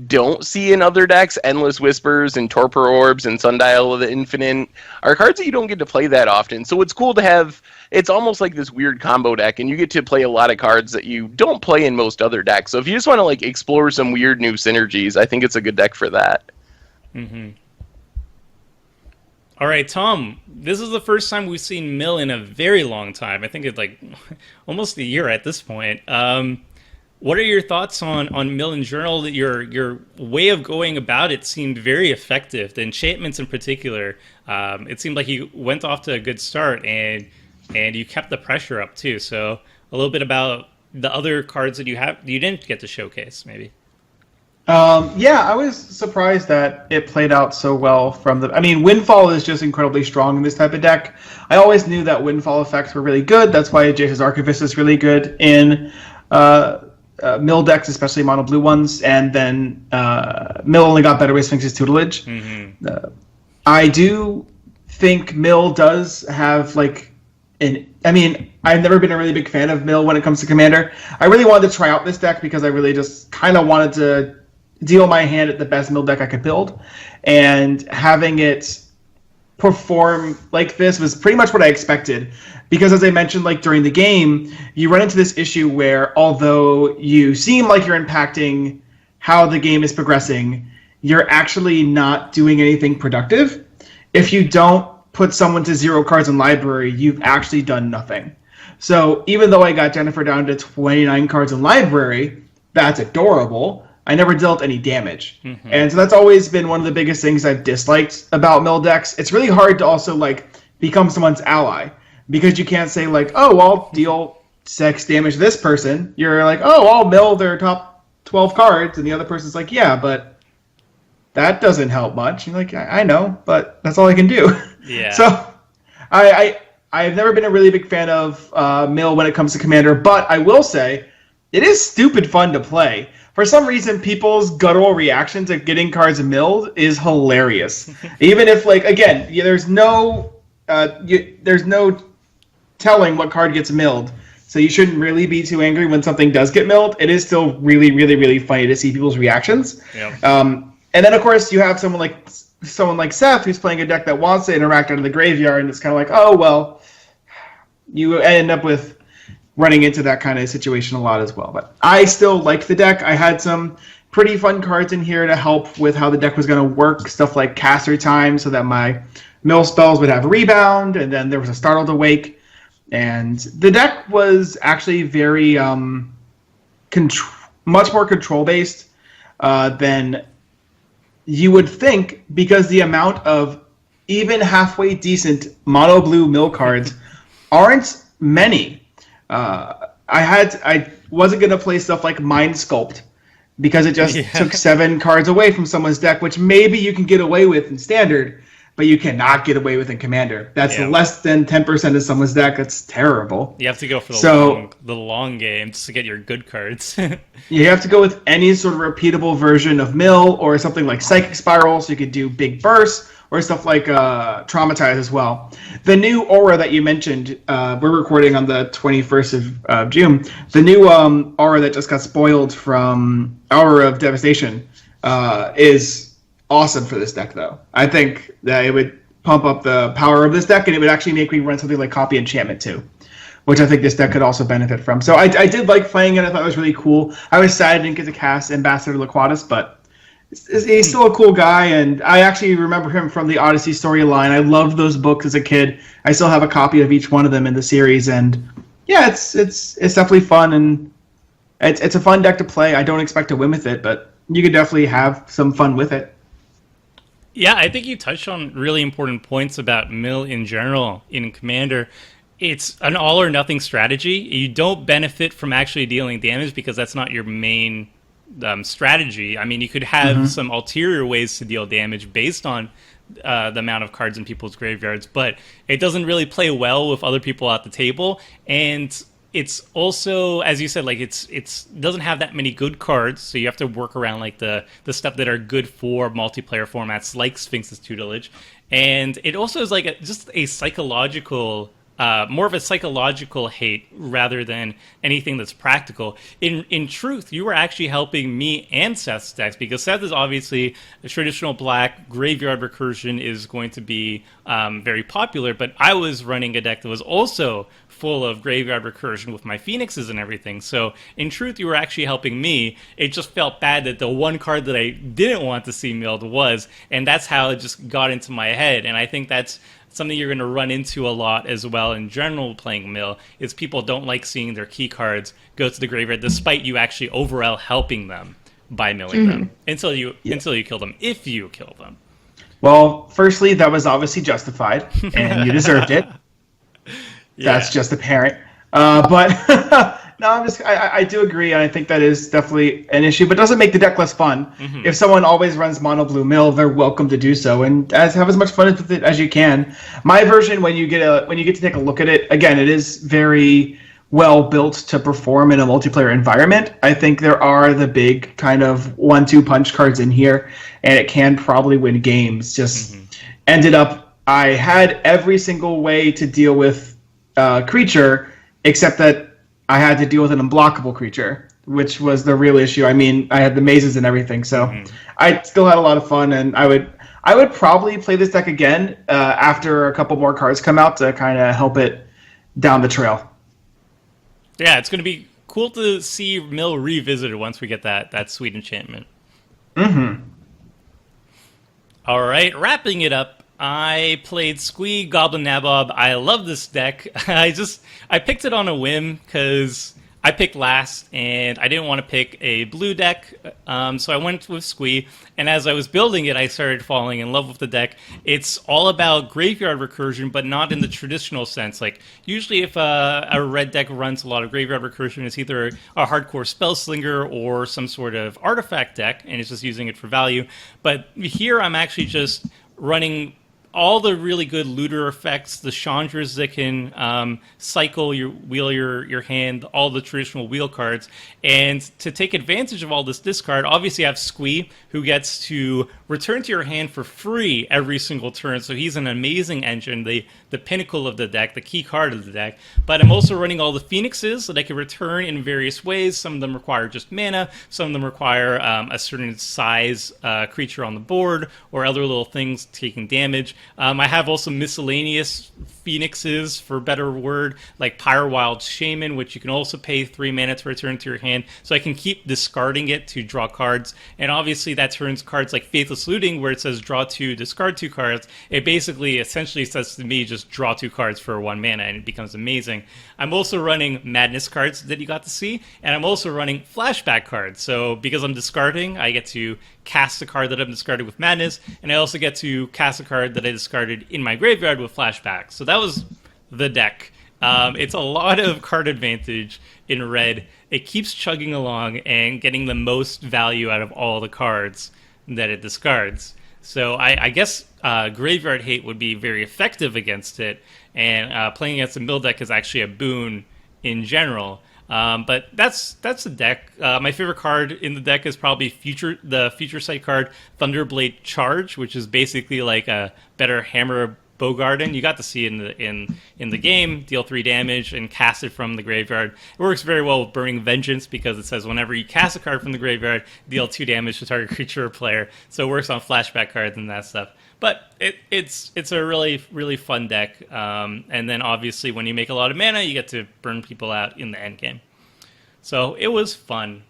don't see in other decks. Endless Whispers and Torpor Orbs and Sundial of the Infinite are cards that you don't get to play that often. So it's cool to have. It's almost like this weird combo deck, and you get to play a lot of cards that you don't play in most other decks. So if you just want to like explore some weird new synergies, I think it's a good deck for that. Mm-hmm. All right, Tom, this is the first time we've seen Mill in a very long time. I think it's like almost a year at this point. What are your thoughts on Mill in general? Your way of going about it seemed very effective. The enchantments in particular, it seemed like you went off to a good start, and you kept the pressure up too. So a little bit about the other cards that you didn't get to showcase, maybe. Yeah, I was surprised that it played out so well Windfall is just incredibly strong in this type of deck. I always knew that Windfall effects were really good. That's why Jace's Archivist is really good in Mill decks, especially mono blue ones. And then Mill only got better with Sphinx's Tutelage. Mm-hmm. I do think Mill does have I've never been a really big fan of Mill when it comes to Commander. I really wanted to try out this deck because I really just kind of wanted to deal my hand at the best Mill deck I could build, and having it perform like this was pretty much what I expected, because as I mentioned, like during the game, you run into this issue where although you seem like you're impacting how the game is progressing, you're actually not doing anything productive. If you don't put someone to 0 cards in library, you've actually done nothing. So even though I got Jennifer down to 29 cards in library, that's adorable. I never dealt any damage. Mm-hmm. And so that's always been one of the biggest things I've disliked about Mill decks. It's really hard to also become someone's ally, because you can't say I'll deal 6 damage to this person. You're like, I'll mill their top 12 cards, and the other person's like, yeah, but that doesn't help much. You're like, I know, but that's all I can do. Yeah. So I've never been a really big fan of Mill when it comes to Commander, but I will say it is stupid fun to play. For some reason, people's guttural reactions at getting cards milled is hilarious. Even if, there's no telling what card gets milled, so you shouldn't really be too angry when something does get milled. It is still really, really, really funny to see people's reactions. Yeah. And then, of course, you have someone like Seth, who's playing a deck that wants to interact out of the graveyard, and it's kind of like, you end up with running into that kind of situation a lot as well. But I still like the deck. I had some pretty fun cards in here to help with how the deck was going to work. Stuff like Caster Time, so that my mill spells would have rebound, and then there was a Startled Awake. And the deck was actually very much more control-based than you would think, because the amount of even halfway decent mono blue mill cards aren't many. I wasn't going to play stuff like Mind Sculpt because it just took 7 cards away from someone's deck, which maybe you can get away with in Standard. but you cannot get away with in Commander. That's Yeah. less than 10% of someone's deck. That's terrible. You have to go for So- the long game just to get your good cards. You have to go with any sort of repeatable version of Mill or something like Psychic Spiral, so you could do Big Burst or stuff like Traumatize as well. The new aura that you mentioned, we're recording on the 21st of June. The new aura that just got spoiled from Hour of Devastation is awesome for this deck, though. I think that it would pump up the power of this deck, and it would actually make me run something like Copy Enchantment too, which I think this deck could also benefit from. So I did like playing it. I thought it was really cool. I was sad I didn't get to cast Ambassador Laquatus, but he's still a cool guy, and I actually remember him from the Odyssey storyline. I loved those books as a kid. I still have a copy of each one of them in the series, and yeah, it's definitely fun, and it's a fun deck to play. I don't expect to win with it, but you could definitely have some fun with it. Yeah, I think you touched on really important points about Mill in general in Commander. It's an all or nothing strategy. You don't benefit from actually dealing damage because that's not your main strategy. I mean, you could have some ulterior ways to deal damage based on the amount of cards in people's graveyards, but it doesn't really play well with other people at the table. And it's also, as you said, like it's doesn't have that many good cards, so you have to work around like the stuff that are good for multiplayer formats like Sphinx's Tutelage. And it also is like just a psychological more of a psychological hate rather than anything that's practical. In truth, you were actually helping me and Seth's decks, because Seth is obviously a traditional black. Graveyard recursion is going to be very popular, but I was running a deck that was also full of graveyard recursion with my phoenixes and everything. So in truth, you were actually helping me. It just felt bad that the one card that I didn't want to see milled was, and that's how it just got into my head. And I think that's something you're going to run into a lot as well in general playing Mill, is people don't like seeing their key cards go to the graveyard despite you actually overall helping them by milling them until you kill them, if you kill them. Well, firstly, that was obviously justified, and you deserved it. That's just apparent. But no, I do agree, and I think that is definitely an issue, but it doesn't make the deck less fun. If someone always runs mono blue Mill, they're welcome to do so, and have as much fun with it as you can. My version, when you get to take a look at it, again, it is very well built to perform in a multiplayer environment. I think there are the big kind of 1-2 punch cards in here, and it can probably win games. Just ended up, I had every single way to deal with creature, except that I had to deal with an unblockable creature, which was the real issue. I mean, I had the mazes and everything, so I still had a lot of fun, and I would probably play this deck again after a couple more cards come out to kind of help it down the trail. Yeah, it's going to be cool to see Mill revisited once we get that sweet enchantment. All right, wrapping it up. I played Squee, Goblin Nabob. I love this deck. I picked it on a whim because I picked last and I didn't want to pick a blue deck, so I went with Squee. And as I was building it, I started falling in love with the deck. It's all about graveyard recursion, but not in the traditional sense. Like usually, if a red deck runs a lot of graveyard recursion, it's either a hardcore spellslinger or some sort of artifact deck, and it's just using it for value. But here, I'm actually just running all the really good looter effects, the Chandras that can cycle, wheel your hand, all the traditional wheel cards. And to take advantage of all this discard, obviously you have Squee, who gets to return to your hand for free every single turn. So he's an amazing engine, the pinnacle of the deck, the key card of the deck. But I'm also running all the Phoenixes that I can return in various ways. Some of them require just mana, some of them require a certain size creature on the board, or other little things taking damage. I have also miscellaneous Phoenixes, for a better word, like Pyrewild Shaman, which you can also pay 3 mana to return to your hand, so I can keep discarding it to draw cards. And obviously that turns cards like Faithless Looting, where it says draw 2, discard 2 cards, it basically essentially says to me just draw 2 cards for 1 mana, and it becomes amazing. I'm also running Madness cards that you got to see, and I'm also running Flashback cards. So because I'm discarding, I get to cast a card that I'm discarded with Madness, and I also get to cast a card that I discarded in my graveyard with Flashback. So that was the deck. It's a lot of card advantage in red. It keeps chugging along and getting the most value out of all the cards that it discards. So I guess Graveyard Hate would be very effective against it, and playing against a mill deck is actually a boon in general. But that's the deck. My favorite card in the deck is probably the Future Sight card, Thunderblade Charge, which is basically like a better Hammer Bogarden. You got to see it in the game, deal 3 damage and cast it from the graveyard. It works very well with Burning Vengeance because it says whenever you cast a card from the graveyard, deal 2 damage to target creature or player. So it works on flashback cards and that stuff. But it's a really, really fun deck. And then obviously when you make a lot of mana, you get to burn people out in the end game. So it was fun.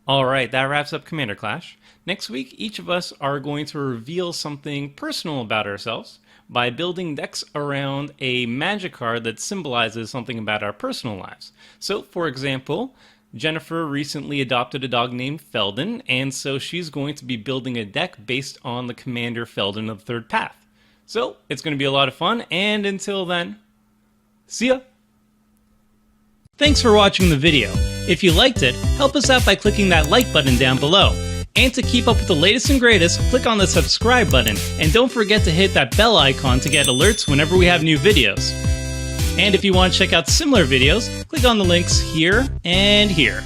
All right, that wraps up Commander Clash. Next week, each of us are going to reveal something personal about ourselves by building decks around a magic card that symbolizes something about our personal lives. So, for example, Jennifer recently adopted a dog named Felden, and so she's going to be building a deck based on the Commander Felden of Third Path. So, it's going to be a lot of fun, and until then, see ya! Thanks for watching the video. If you liked it, help us out by clicking that like button down below. And to keep up with the latest and greatest, click on the subscribe button, and don't forget to hit that bell icon to get alerts whenever we have new videos. And if you want to check out similar videos, click on the links here and here.